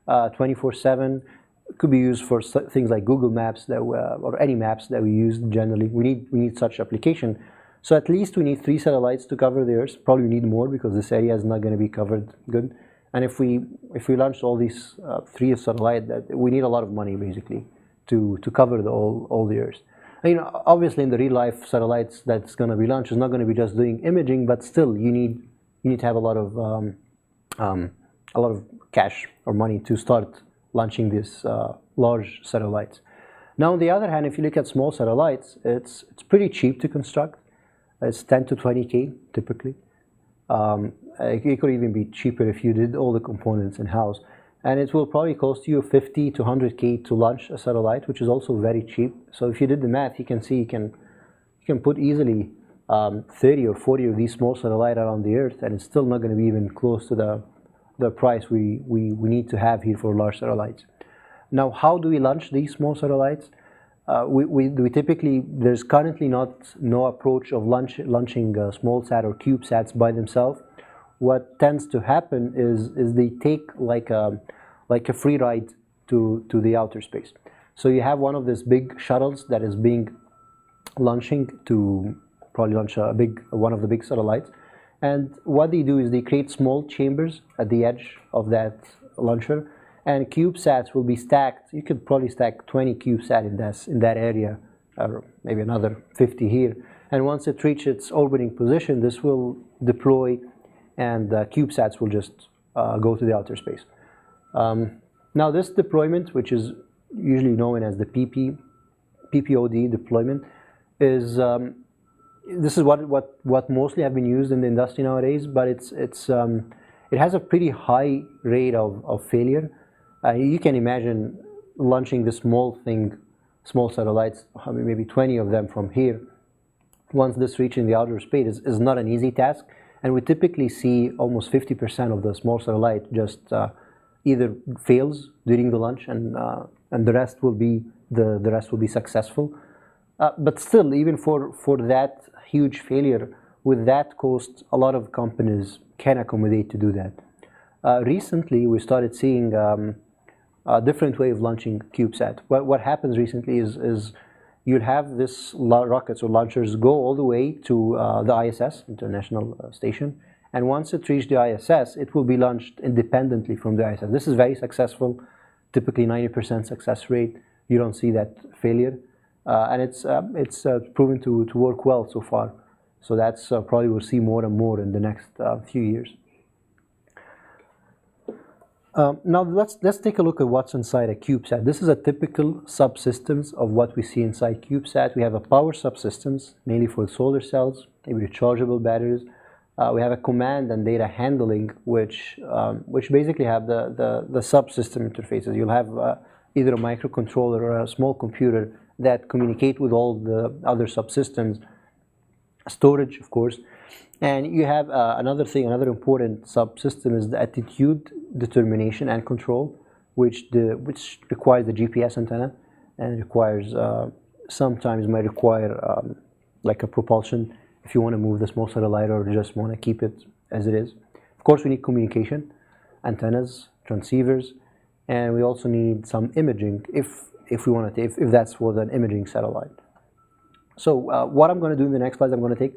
24/7. It could be used for things like Google Maps or any maps that we use generally. We need such application. So at least we need 3 satellites to cover the Earth. Probably need more because this area is not going to be covered good. And if we launch all these 3 satellites, we need a lot of money basically to cover all the Earth. And, obviously in the real life satellites that's going to be launched is not going to be just doing imaging, but still you need to have a lot of cash or money to start launching these large satellites. Now, on the other hand, if you look at small satellites, it's pretty cheap to construct. It's 10 to 20K typically. It could even be cheaper if you did all the components in-house. And it will probably cost you 50 to 100K to launch a satellite, which is also very cheap. So if you did the math, you can see you can put easily 30 or 40 of these small satellites around the Earth, and it's still not going to be even close to the price we need to have here for large satellites. Now, how do we launch these small satellites? We typically, there's currently no approach of launching small sat or CubeSats by themselves. What tends to happen is they take like a free ride to the outer space. So you have one of these big shuttles that is launching to probably launch one of the big satellites. And what they do is they create small chambers at the edge of that launcher, and CubeSats will be stacked. You could probably stack 20 CubeSats in that area, or maybe another 50 here. And once it reaches its orbiting position, this will deploy, and CubeSats will just go to the outer space. Now, this deployment, which is usually known as the PPOD deployment, is this is what mostly have been used in the industry nowadays, but it has a pretty high rate of failure. You can imagine launching this small satellites, maybe 20 of them from here. Once this reaches the outer space is not an easy task, and we typically see almost 50% of the small satellite just either fails during the launch, and the rest will be successful. But still, even for that huge failure, with that cost, a lot of companies can accommodate to do that. Recently, we started seeing a different way of launching CubeSat. What happens recently is you'll have this rockets or launchers go all the way to the ISS, International Station, and once it reaches the ISS, it will be launched independently from the ISS. This is very successful, typically 90% success rate. You don't see that failure. And it's proven to work well so far. So that's probably we'll see more and more in the next few years. Now let's take a look at what's inside a CubeSat. This is a typical subsystems of what we see inside CubeSat. We have a power subsystems, mainly for solar cells, maybe rechargeable batteries. We have a command and data handling, which basically have the subsystem interfaces. You'll have either a microcontroller or a small computer that communicate with all the other subsystems, storage, of course. And you have another important subsystem is the attitude determination and control, which requires the GPS antenna, and requires sometimes might require like a propulsion if you want to move the small satellite or just want to keep it as it is. Of course, we need communication, antennas, transceivers, and we also need some imaging if we want to if that's for an imaging satellite. So what I'm going to do in the next slides, I'm going to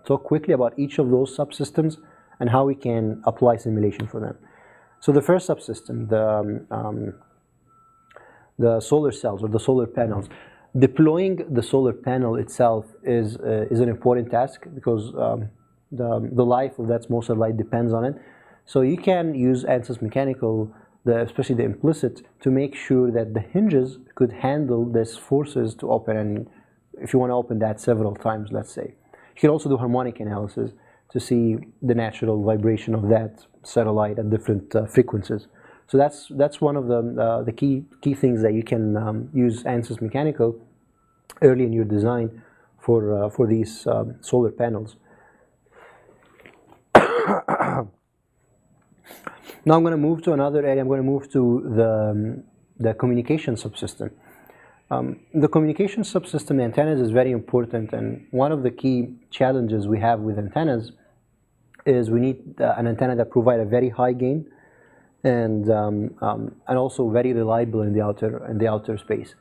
talk quickly about each of those subsystems and how we can apply simulation for them. So the first subsystem, the solar cells or the solar panels. Deploying the solar panel itself is an important task because the life of that small satellite depends on it. So you can use ANSYS Mechanical, especially the implicit, to make sure that the hinges could handle these forces to open, and if you want to open that several times, let's say. You can also do harmonic analysis to see the natural vibration of that satellite at different frequencies. So that's one of the key things that you can use ANSYS Mechanical early in your design for these solar panels. Now I'm going to move to another area. I'm going to move to the communication subsystem. The communication subsystem, the antennas, is very important, and one of the key challenges we have with antennas is we need an antenna that provides a very high gain and also very reliable in the outer space.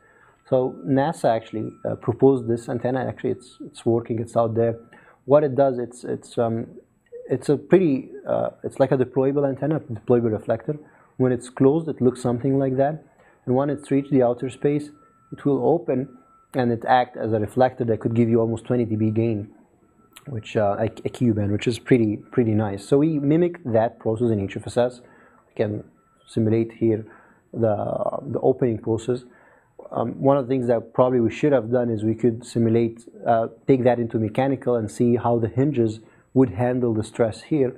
So NASA actually proposed this antenna. Actually, it's working. It's out there. What it does, it's a pretty it's like a deployable antenna, deployable reflector. When it's closed, it looks something like that, and when it's reached the outer space, it will open and it acts as a reflector that could give you almost 20 dB gain, which a Q-band, which is pretty nice. So we mimic that process in HFSS. We can simulate here the opening process. One of the things that probably we should have done is we could simulate, take that into mechanical and see how the hinges would handle the stress here.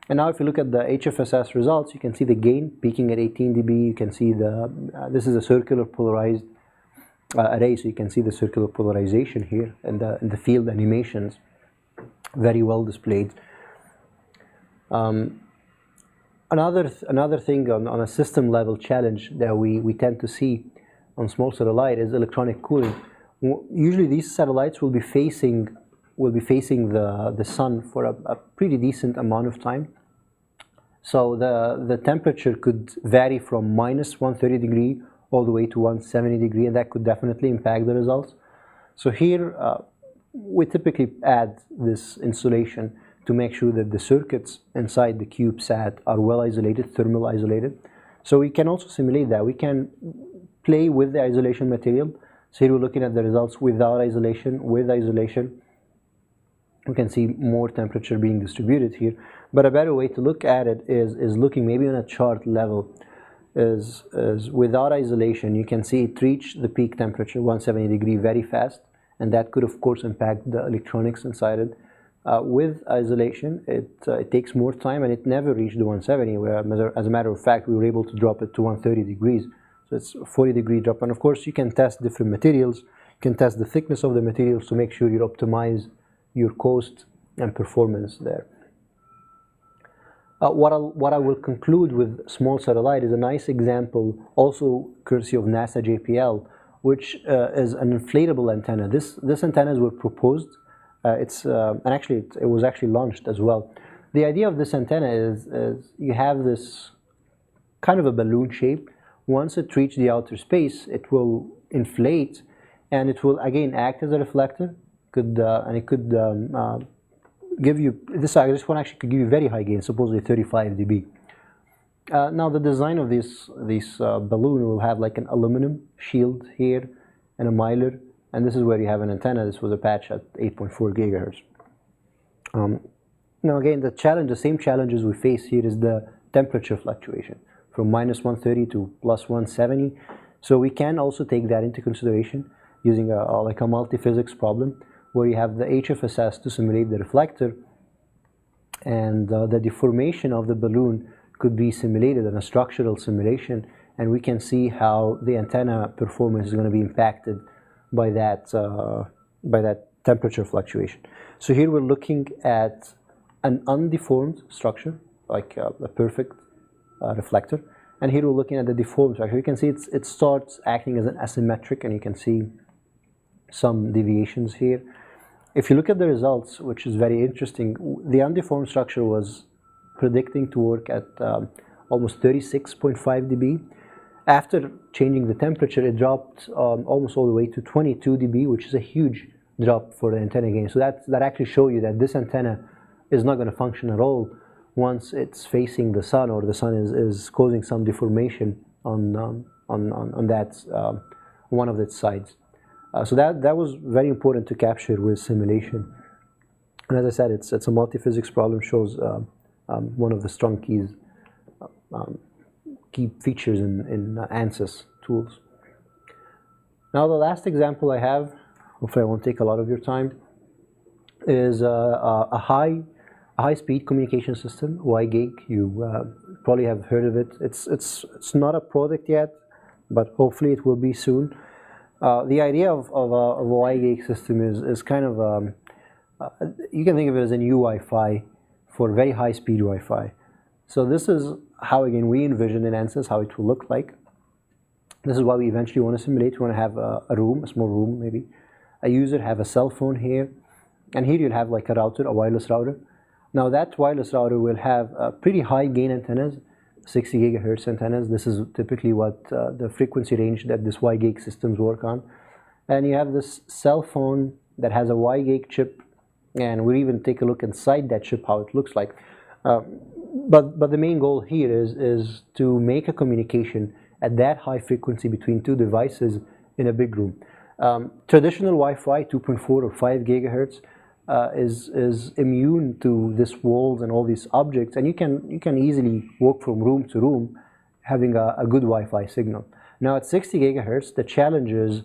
And now if you look at the HFSS results, you can see the gain peaking at 18 dB. You can see this is a circular polarized array, so you can see the circular polarization here and the field animations very well displayed. Another thing on a system level challenge that we tend to see on small satellite is electronic cooling. Usually these satellites will be facing the sun for a pretty decent amount of time. So the temperature could vary from minus 130 degree all the way to 170 degree, and that could definitely impact the results. So here we typically add this insulation to make sure that the circuits inside the CubeSat are well isolated, thermal isolated. So we can also simulate that. We can play with the isolation material. So here we're looking at the results without isolation, with isolation. We can see more temperature being distributed here. But a better way to look at it is looking maybe on a chart level. Is without isolation, you can see it reach the peak temperature, 170 degree, very fast. And that could, of course, impact the electronics inside it. With isolation, it takes more time, and it never reached the 170, where as a matter of fact, we were able to drop it to 130 degrees. So it's a 40-degree drop. And of course, you can test different materials. You can test the thickness of the materials to make sure you optimize your cost and performance there. What I will conclude with small satellite is a nice example, also courtesy of NASA JPL, which is an inflatable antenna. This antennas were proposed. And actually, it was actually launched as well. The idea of this antenna is you have this kind of a balloon shape. Once it reaches the outer space, it will inflate, and it will again act as a reflector. And it could give you this one actually could give you very high gain, supposedly 35 dB. Now the design of this balloon will have like an aluminum shield here and a mylar. And this is where you have an antenna. This was a patch at 8.4 gigahertz. Now again, the same challenges we face here is the temperature fluctuation from minus 130 to plus 170. So we can also take that into consideration using like a multi-physics problem where you have the HFSS to simulate the reflector, and the deformation of the balloon could be simulated in a structural simulation, and we can see how the antenna performance is going to be impacted by that temperature fluctuation. So here we're looking at an undeformed structure, like a perfect reflector, and here we're looking at the deformed structure. You can see it starts acting as an asymmetric, and you can see some deviations here. If you look at the results, which is very interesting, the undeformed structure was predicting to work at almost 36.5 dB. After changing the temperature, it dropped almost all the way to 22 dB, which is a huge drop for the antenna gain. So that actually shows you that this antenna is not going to function at all once it's facing the sun, or the sun is causing some deformation on that one of its sides. So that was very important to capture with simulation. And as I said, it's a multi-physics problem, shows one of the strong key features in ANSYS tools. Now the last example I have, hopefully I won't take a lot of your time, is a high-speed communication system, WiGig. You probably have heard of it. It's not a product yet, but hopefully it will be soon. The idea of a WiGig system is kind of you can think of it as a new Wi-Fi for very high-speed Wi-Fi. So this is how, again, we envision in ANSYS how it will look like. This is what we eventually want to simulate. We want to have a room, a small room maybe. A user have a cell phone here, and here you'll have like a router, a wireless router. Now that wireless router will have pretty high gain antennas, 60 gigahertz antennas. This is typically what the frequency range that this WiGig systems work on. And you have this cell phone that has a WiGig chip, and we'll even take a look inside that chip how it looks like. But the main goal here is to make a communication at that high frequency between two devices in a big room. Traditional Wi-Fi 2.4 or 5 gigahertz is immune to these walls and all these objects, and you can easily walk from room to room having a good Wi-Fi signal. Now at 60 gigahertz, the challenge is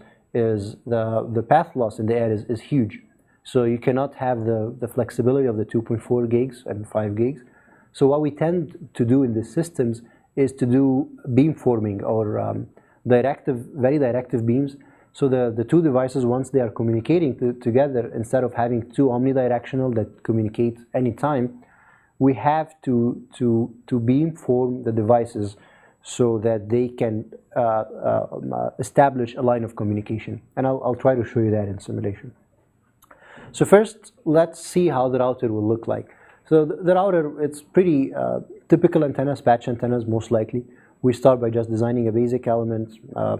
the path loss in the air is huge. So you cannot have the flexibility of the 2.4 gigs and 5 gigs. So what we tend to do in these systems is to do beamforming or very directive beams. So the two devices, once they are communicating together, instead of having two omnidirectional that communicate anytime, we have to beamform the devices so that they can establish a line of communication. And I'll try to show you that in simulation. So first, let's see how the router will look like. So the router, it's pretty typical antennas, patch antennas most likely. We start by just designing a basic element,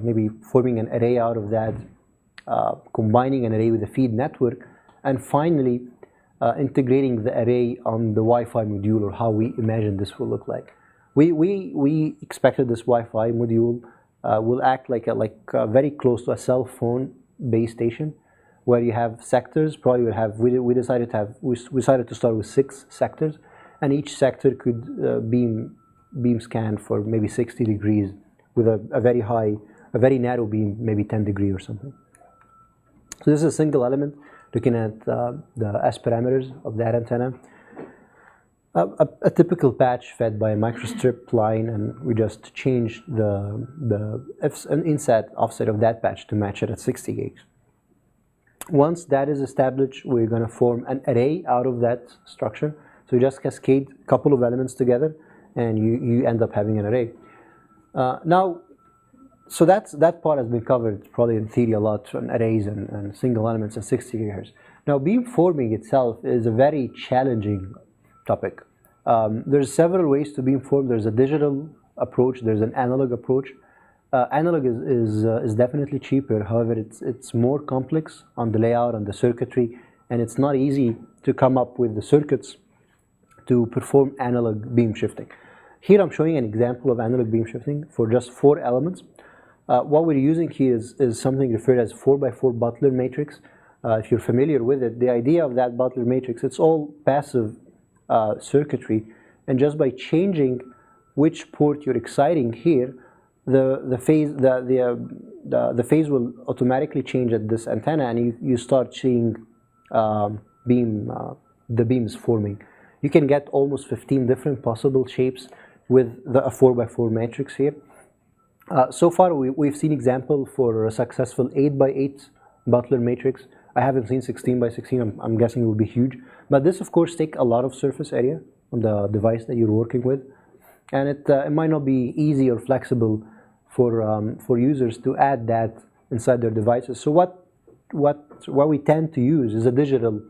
maybe forming an array out of that, combining an array with a feed network, and finally integrating the array on the Wi-Fi module, or how we imagine this will look like. We expected this Wi-Fi module will act like very close to a cell phone base station, where you have sectors. Probably would have. We decided to start with 6 sectors, and each sector could beam scan for maybe 60 degrees with a very narrow beam, maybe 10 degree or something. So this is a single element looking at the S parameters of that antenna. A typical patch fed by a microstrip line, and we just changed the inset offset of that patch to match it at 60 gigs. Once that is established, we're going to form an array out of that structure. So you just cascade a couple of elements together, and you end up having an array. Now, so that part has been covered probably in theory a lot on arrays and single elements at 60 gigahertz. Now, beamforming itself is a very challenging topic. There's several ways to beamform. There's a digital approach. There's an analog approach. Analog is definitely cheaper. However, it's more complex on the layout, on the circuitry, and it's not easy to come up with the circuits to perform analog beam shifting. Here I'm showing an example of analog beam shifting for just 4 elements. What we're using here is something referred as 4x4 Butler matrix. If you're familiar with it, the idea of that Butler matrix, it's all passive circuitry, and just by changing which port you're exciting here, the phase will automatically change at this antenna, and you start seeing the beams forming. You can get almost 15 different possible shapes with a 4x4 matrix here. So far we've seen example for a successful 8x8 Butler matrix. I haven't seen 16x16. I'm guessing it will be huge, but this of course takes a lot of surface area on the device that you're working with, and it might not be easy or flexible for users to add that inside their devices. So what we tend to use is a digital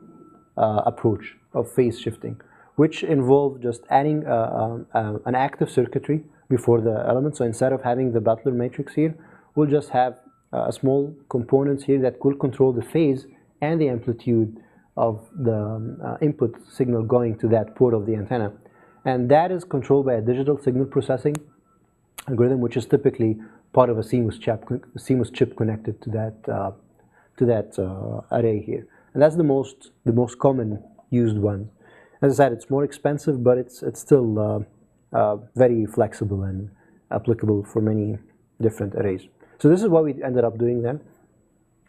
approach of phase shifting, which involves just adding an active circuitry before the element. So instead of having the Butler matrix here, we'll just have small components here that will control the phase and the amplitude of the input signal going to that port of the antenna. And that is controlled by a digital signal processing algorithm, which is typically part of a CMOS chip connected to that array here. And that's the most common used one. As I said, it's more expensive, but it's still very flexible and applicable for many different arrays. So this is what we ended up doing then.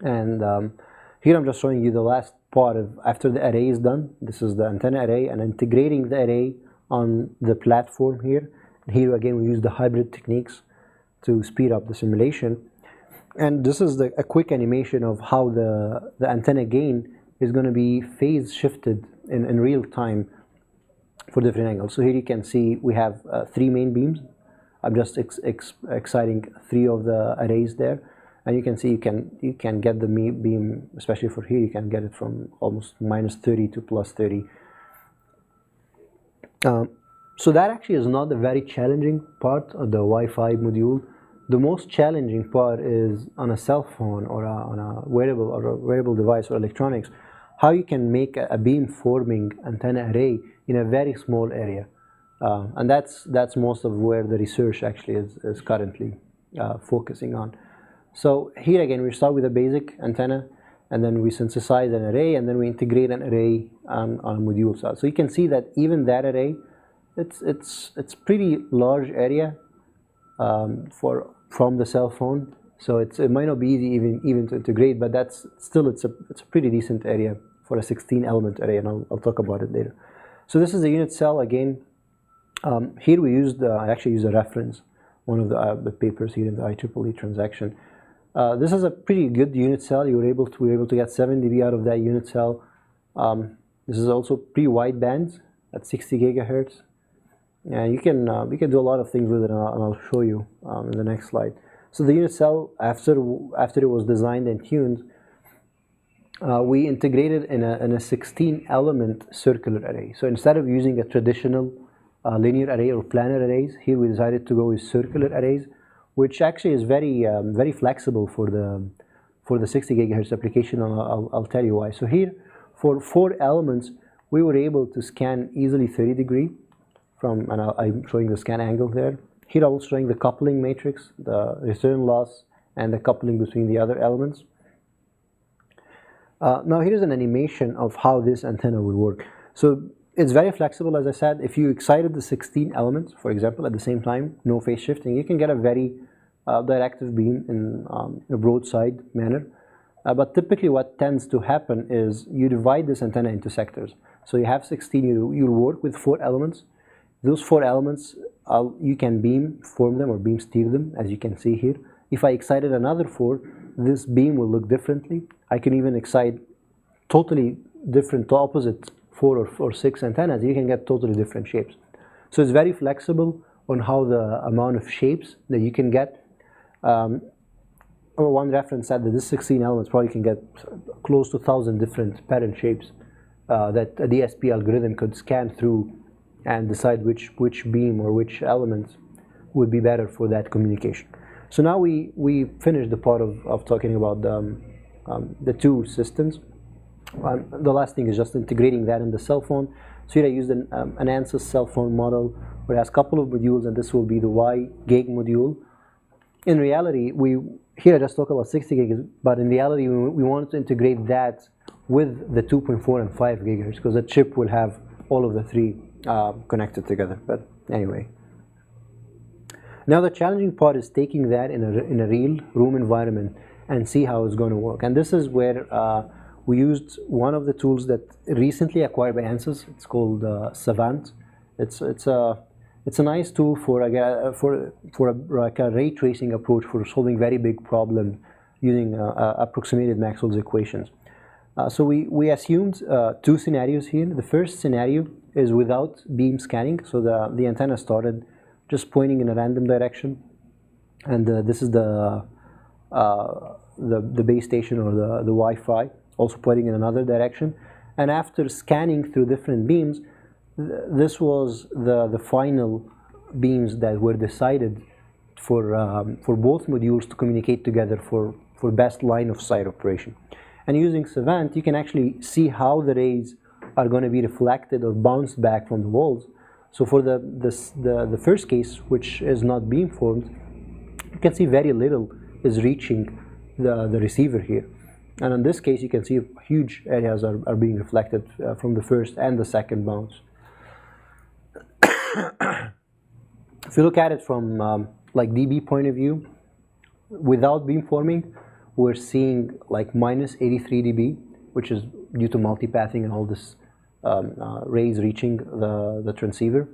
And here I'm just showing you the last part of after the array is done. This is the antenna array, and integrating the array on the platform here. And here again we use the hybrid techniques to speed up the simulation. And this is a quick animation of how the antenna gain is going to be phase shifted in real time for different angles. So here you can see we have 3 main beams. I'm just exciting 3 of the arrays there, and you can see you can get the beam, especially for here, you can get it from almost -30 to +30. So that actually is not the very challenging part of the Wi-Fi module. The most challenging part is on a cell phone or on a wearable device or electronics, how you can make a beam forming antenna array in a very small area. And that's most of where the research actually is currently focusing on. So here again, we start with a basic antenna, and then we synthesize an array, and then we integrate an array on a module cell. So you can see that even that array, it's pretty large area from the cell phone. So it might not be easy even to integrate, but that's still it's a pretty decent area for a 16 element array, and I'll talk about it later. So this is a unit cell again. Here we used I actually used a reference, one of the papers here in the IEEE transaction. This is a pretty good unit cell. We were able to get 7 dB out of that unit cell. This is also pre-wideband at 60 gigahertz, and you can do a lot of things with it, and I'll show you in the next slide. So the unit cell, after it was designed and tuned, we integrated in a 16 element circular array. So instead of using a traditional linear array or planar arrays, here we decided to go with circular arrays, which actually is very flexible for the 60 gigahertz application, and I'll tell you why. So here, for 4 elements, we were able to scan easily 30 degree from, and I'm showing the scan angle there. Here I'm showing the coupling matrix, the return loss, and the coupling between the other elements. Now here's an animation of how this antenna would work. So it's very flexible, as I said. If you excited the 16 elements, for example, at the same time, no phase shifting, you can get a very directive beam in a broadside manner. But typically what tends to happen is you divide this antenna into sectors. So you have 16, you'll work with 4 elements. Those 4 elements, you can beam form them or beam steer them, as you can see here. If I excited another 4, this beam will look differently. I can even excite totally different to opposite 4 or 6 antennas. You can get totally different shapes. So it's very flexible on how the amount of shapes that you can get. One reference said that this 16 elements probably can get close to 1,000 different pattern shapes that a DSP algorithm could scan through and decide which beam or which element would be better for that communication. So now we finished the part of talking about the 2 systems. The last thing is just integrating that in the cell phone. So here I used an ANSYS cell phone model where it has a couple of modules, and this will be the Y gig module. In reality, here I just talk about 60 gigahertz, but in reality we wanted to integrate that with the 2.4 and 5 gigahertz, because the chip will have all of the 3 connected together. But anyway, now the challenging part is taking that in a real room environment and see how it's going to work. And this is where we used one of the tools that recently acquired by ANSYS. It's called Savant. It's a nice tool for like a ray tracing approach for solving very big problems using approximated Maxwell's equations. So we assumed 2 scenarios here. The first scenario is without beam scanning. So the antenna started just pointing in a random direction, and this is the base station or the Wi-Fi, also pointing in another direction. And after scanning through different beams, this was the final beams that were decided for both modules to communicate together for best line of sight operation. And using Savant, you can actually see how the rays are going to be reflected or bounced back from the walls. So for the first case, which is not beam formed, you can see very little is reaching the receiver here. And in this case, you can see huge areas are being reflected from the first and the second bounce. If you look at it from like dB point of view, without beamforming, we're seeing like minus 83 dB, which is due to multipathing and all this rays reaching the transceiver.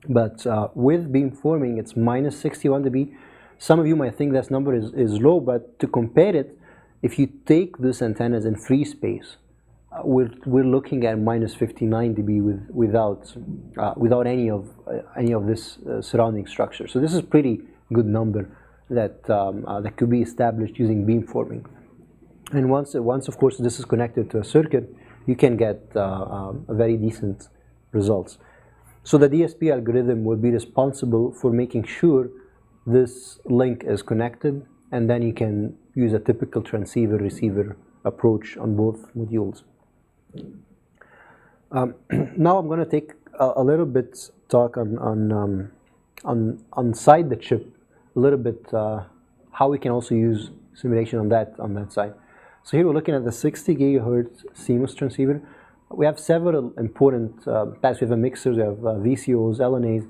But with beamforming, it's minus 61 dB. Some of you might think that number is low, but to compare it, if you take these antennas in free space, we're looking at minus 59 dB without any of this surrounding structure. So this is pretty good number that could be established using beamforming. And once of course this is connected to a circuit, you can get a very decent results. So the DSP algorithm will be responsible for making sure this link is connected, and then you can use a typical transceiver-receiver approach on both modules. Now I'm going to take a little bit talk on side the chip, a little bit how we can also use simulation on that side. So here we're looking at the 60 gigahertz CMOS transceiver. We have several important paths. We have mixers, we have VCOs, LNAs.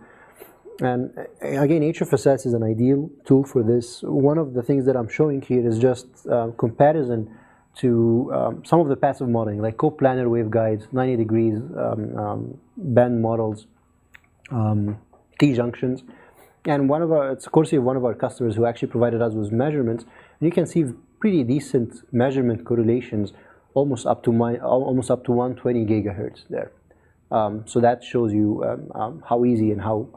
And again, HFSS is an ideal tool for this. One of the things that I'm showing here is just comparison to some of the passive modeling, like coplanar waveguides, 90 degrees, band models, T-junctions. And it's courtesy of one of our customers who actually provided us with measurements. And you can see pretty decent measurement correlations, almost up to 120 gigahertz there. So that shows you how easy and how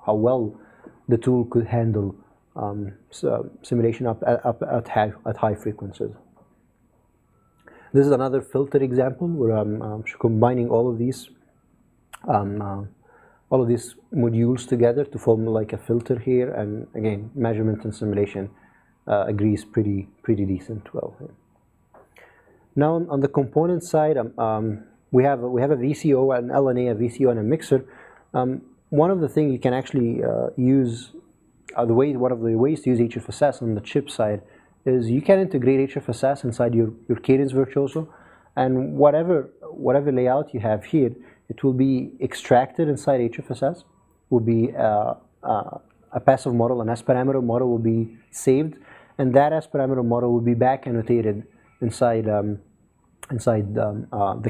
well the tool could handle simulation at high frequencies. This is another filter example where I'm combining all of these modules together to form like a filter here, and again, measurement and simulation agrees pretty decent well here. Now on the component side, we have a VCO, an LNA, a VCO, and a mixer. One of the things you can actually use, one of the ways to use HFSS on the chip side is you can integrate HFSS inside your Cadence Virtuoso, and whatever layout you have here, it will be extracted inside HFSS, will be a passive model, an S-parameter model will be saved, and that S-parameter model will be back annotated inside the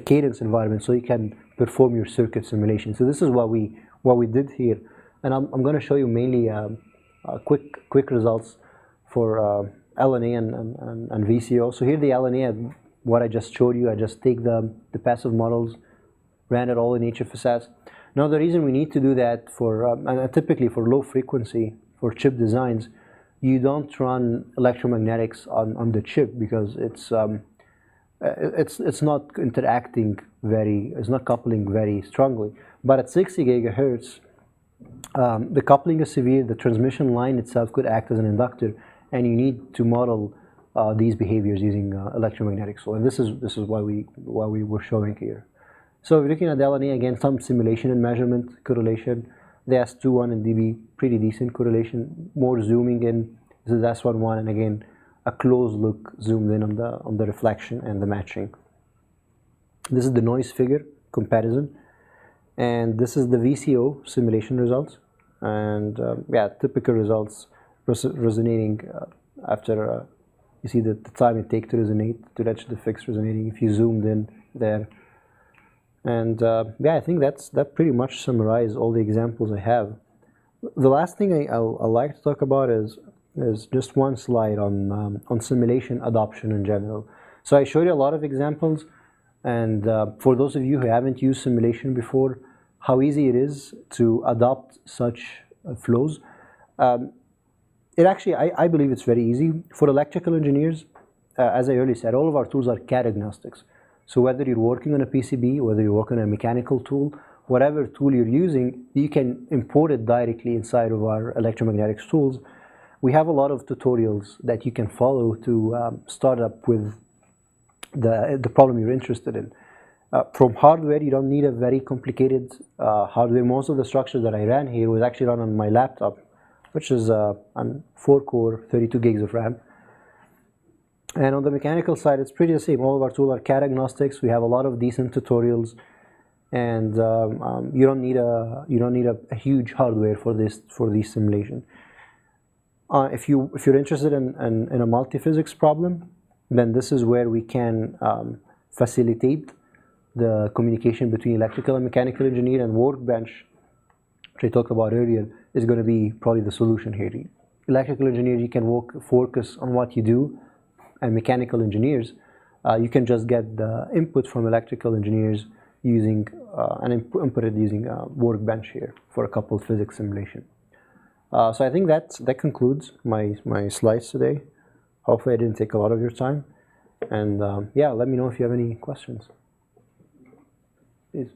Cadence environment, so you can perform your circuit simulation. So this is what we did here, and I'm going to show you mainly quick results for LNA and VCO. So here the LNA, what I just showed you, I just take the passive models, ran it all in HFSS. Now the reason we need to do that and typically for low frequency, for chip designs, you don't run electromagnetics on the chip because it's not it's not coupling very strongly. But at 60 gigahertz, the coupling is severe, the transmission line itself could act as an inductor, and you need to model these behaviors using electromagnetics. So, and this is why we were showing here. So we're looking at the LNA, again, some simulation and measurement correlation. The S21 and DB, pretty decent correlation. More zooming in, this is S11, and again, a close look zoomed in on the reflection and the matching. This is the noise figure comparison, and this is the VCO simulation results. And yeah, typical results resonating after you see the time it takes to resonate, to reach the fixed resonating if you zoomed in there. And yeah, I think that pretty much summarizes all the examples I have. The last thing I like to talk about is just one slide on simulation adoption in general. So I showed you a lot of examples, and for those of you who haven't used simulation before, how easy it is to adopt such flows. It actually, I believe it's very easy. For electrical engineers, as I earlier said, all of our tools are CAD agnostics. So whether you're working on a PCB, whether you're working on a mechanical tool, whatever tool you're using, you can import it directly inside of our electromagnetics tools. We have a lot of tutorials that you can follow to start up with the problem you're interested in. From hardware, you don't need a very complicated hardware. Most of the structures that I ran here was actually run on my laptop, which is on 4-core, 32 gigs of RAM. And on the mechanical side, it's pretty the same. All of our tools are CAD agnostics. We have a lot of decent tutorials, and you don't need a huge hardware for these simulation. If you're interested in a multi-physics problem, then this is where we can facilitate the communication between electrical and mechanical engineer, and Workbench, which I talked about earlier, is going to be probably the solution here. Electrical engineers, you can focus on what you do, and mechanical engineers, you can just get the input from electrical engineers using and input it using Workbench here for a couple of physics simulation. So I think that concludes my slides today. Hopefully I didn't take a lot of your time, and yeah, let me know if you have any questions. Please.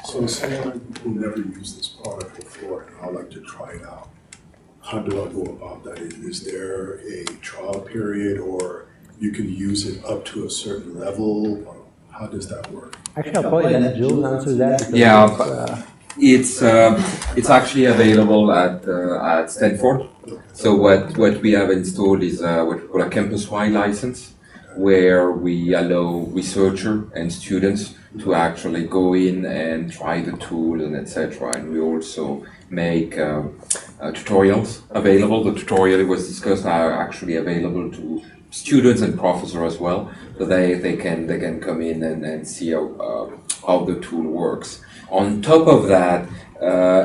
So someone who never used this product before, and I'd like to try it out, how do I go about that? Is there a trial period, or you can use it up to a certain level? How does that work? Actually, I'll probably let Jill answer that. Yeah, it's actually available at Stanford. Okay. So what we have installed is what we call a campus-wide license, where we allow researchers and students to actually go in and try the tool and etc. And we also make tutorials available. The tutorial was discussed are actually available to students and professors as well, so they can come in and see how the tool works. On top of that,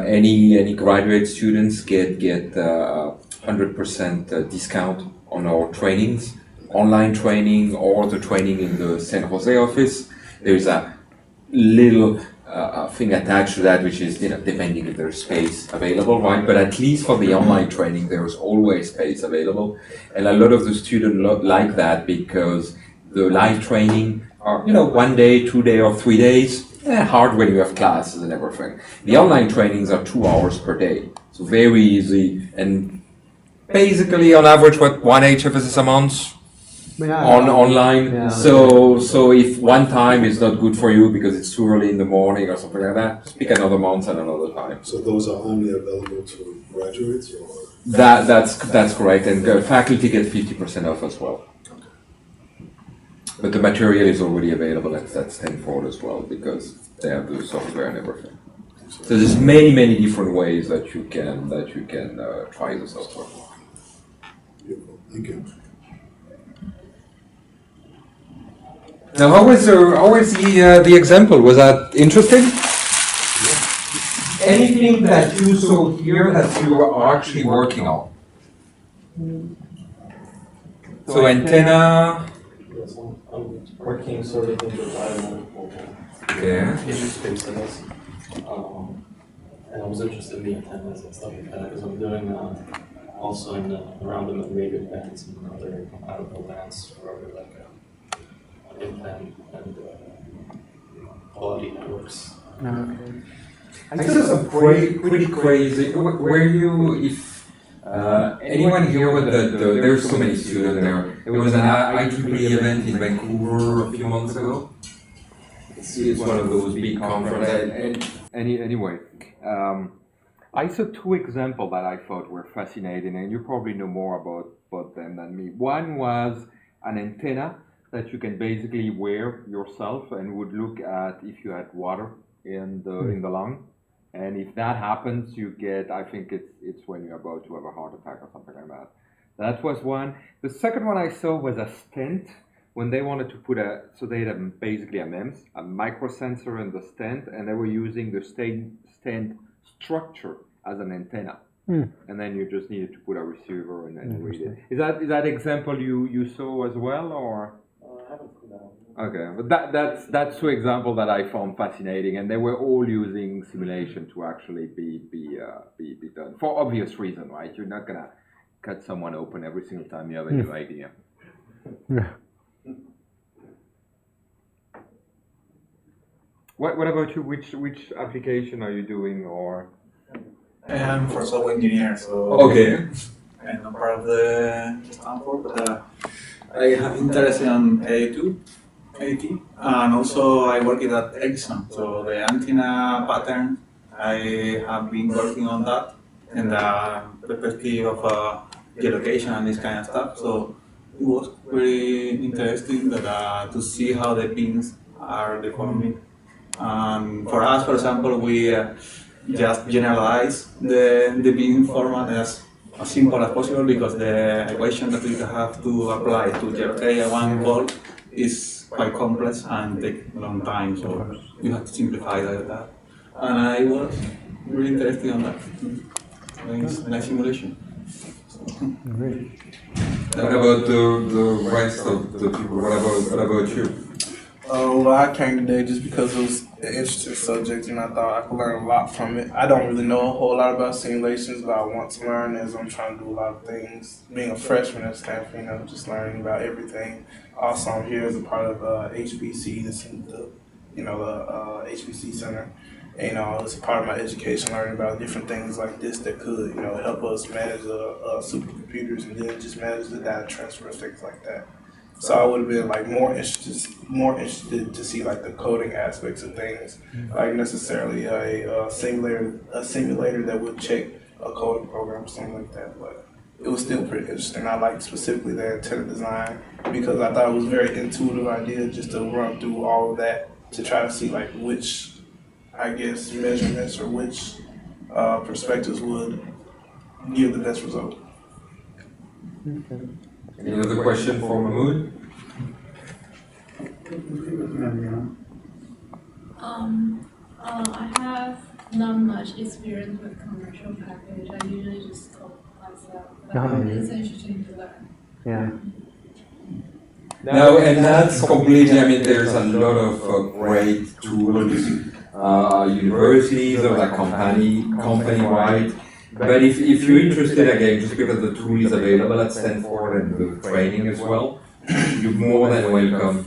any graduate students get 100% discount on our trainings, online training or the training in the San Jose office. There's a little thing attached to that, which is, depending if there's space available, right? But at least for the online training, there's always space available. And a lot of the students like that because the live training are, 1 day, 2 day, or 3 days. Hard when you have classes and everything. The online trainings are 2 hours per day. So very easy. And basically, on average, one HFSS a month? Online. Yeah. So if one time is not good for you because it's too early in the morning or something like that, just pick another month and another time. So those are only available to graduates, or? That's correct, and faculty get 50% off as well. But the material is already available at Stanford as well because they have the software and everything. So there's many different ways that you can try the software. Beautiful. Thank you. Now, how was the example? Was that interesting? Anything that you saw here that you are actually working on? So antenna. Yes, I'm working sort of in the biomechanical spaces. And I was interested in the antennas and stuff like that because I'm doing also around the millimeter bands and other compatible bands for like implant and quality networks. Okay. I saw some pretty crazy. Where you, if anyone here with there's so many students there. There was an IEEE event in Vancouver a few months ago. It's one of those big conferences. Anyway, I saw two examples that I thought were fascinating, and you probably know more about them than me. One was an antenna that you can basically wear yourself and would look at if you had water in the lung. And if that happens, you get, I think it's when you're about to have a heart attack or something like that. That was one. The second one I saw was a stent. When they wanted to put so they had basically a MEMS, a microsensor in the stent, and they were using the stent structure as an antenna. And then you just needed to put a receiver and read it. Is that example you saw as well, or? I haven't seen that one. Okay, but that's two examples that I found fascinating, and they were all using simulation to actually be done for obvious reason, right? You're not gonna cut someone open every single time you have a new idea. What about you? Which application are you doing, or? I'm for software engineer, so Okay. I'm not part of the Stanford, but I have interest in AT, and also I work at Ericsson. So the antenna pattern, I have been working on that in the perspective of geolocation and this kind of stuff. So it was very interesting that, to see how the pins are deforming. For us, for example, we just generalize the pin format as simple as possible because the equation that we have to apply to generate one volt is quite complex and take a long time, so you have to simplify that. And I was really interested on that in a simulation. Great. What about the rest of the people? What about you? Well, I came today just because it was an interesting subject and I thought I could learn a lot from it. I don't really know a whole lot about simulations, but I want to learn as I'm trying to do a lot of things. Being a freshman at Stanford, just learning about everything. Also, I'm here as a part of HPC, the HPC Center. And, it's a part of my education, learning about different things like this that could, help us manage supercomputers and then just manage the data transfer, things like that. So I would have been like more interested to see like the coding aspects of things, like necessarily a simulator that would check a coding program or something like that. But it was still pretty interesting. I liked specifically the antenna design because I thought it was a very intuitive idea just to run through all of that to try to see like which, I guess, measurements or which perspectives would give the best result. Any other question for Mahmoud? I have not much experience with commercial package. I usually just talk myself, but it's interesting to learn. Yeah. No, and that's completely, I mean, there's a lot of great tools, universities or like company-wide. But if you're interested, again, just because the tool is available at Stanford and the training as well, you're more than welcome.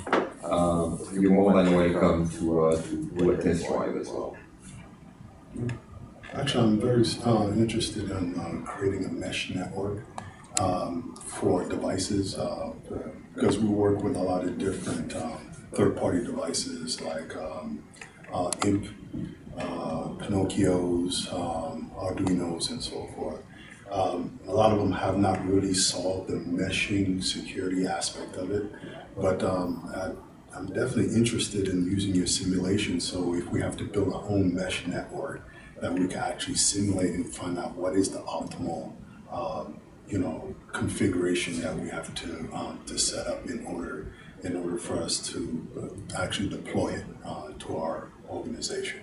You're more than welcome to do a test drive as well. Actually, I'm very interested in creating a mesh network for devices because we work with a lot of different third-party devices like IMP, Pinocchios, Arduinos, and so forth. A lot of them have not really solved the meshing security aspect of it, but I'm definitely interested in using your simulation. So if we have to build our own mesh network, that we can actually simulate and find out what is the optimal, configuration that we have to set up in order for us to actually deploy it to our organization.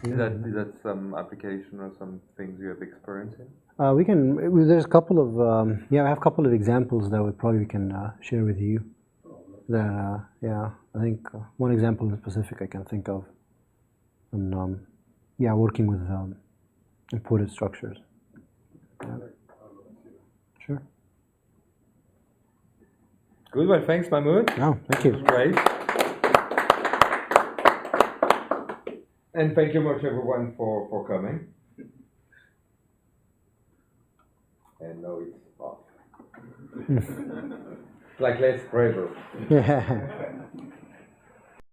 Is that some application or some things you have experience in? We can. There's a couple of I have a couple of examples that we can share with you. I think one example in specific I can think of, and working with imported structures. Yeah. Sure. Good. Well, thanks, Mahmoud. No, thank you. Great. And thank you much, everyone, for coming. And now it's off. Like less forever. Yeah.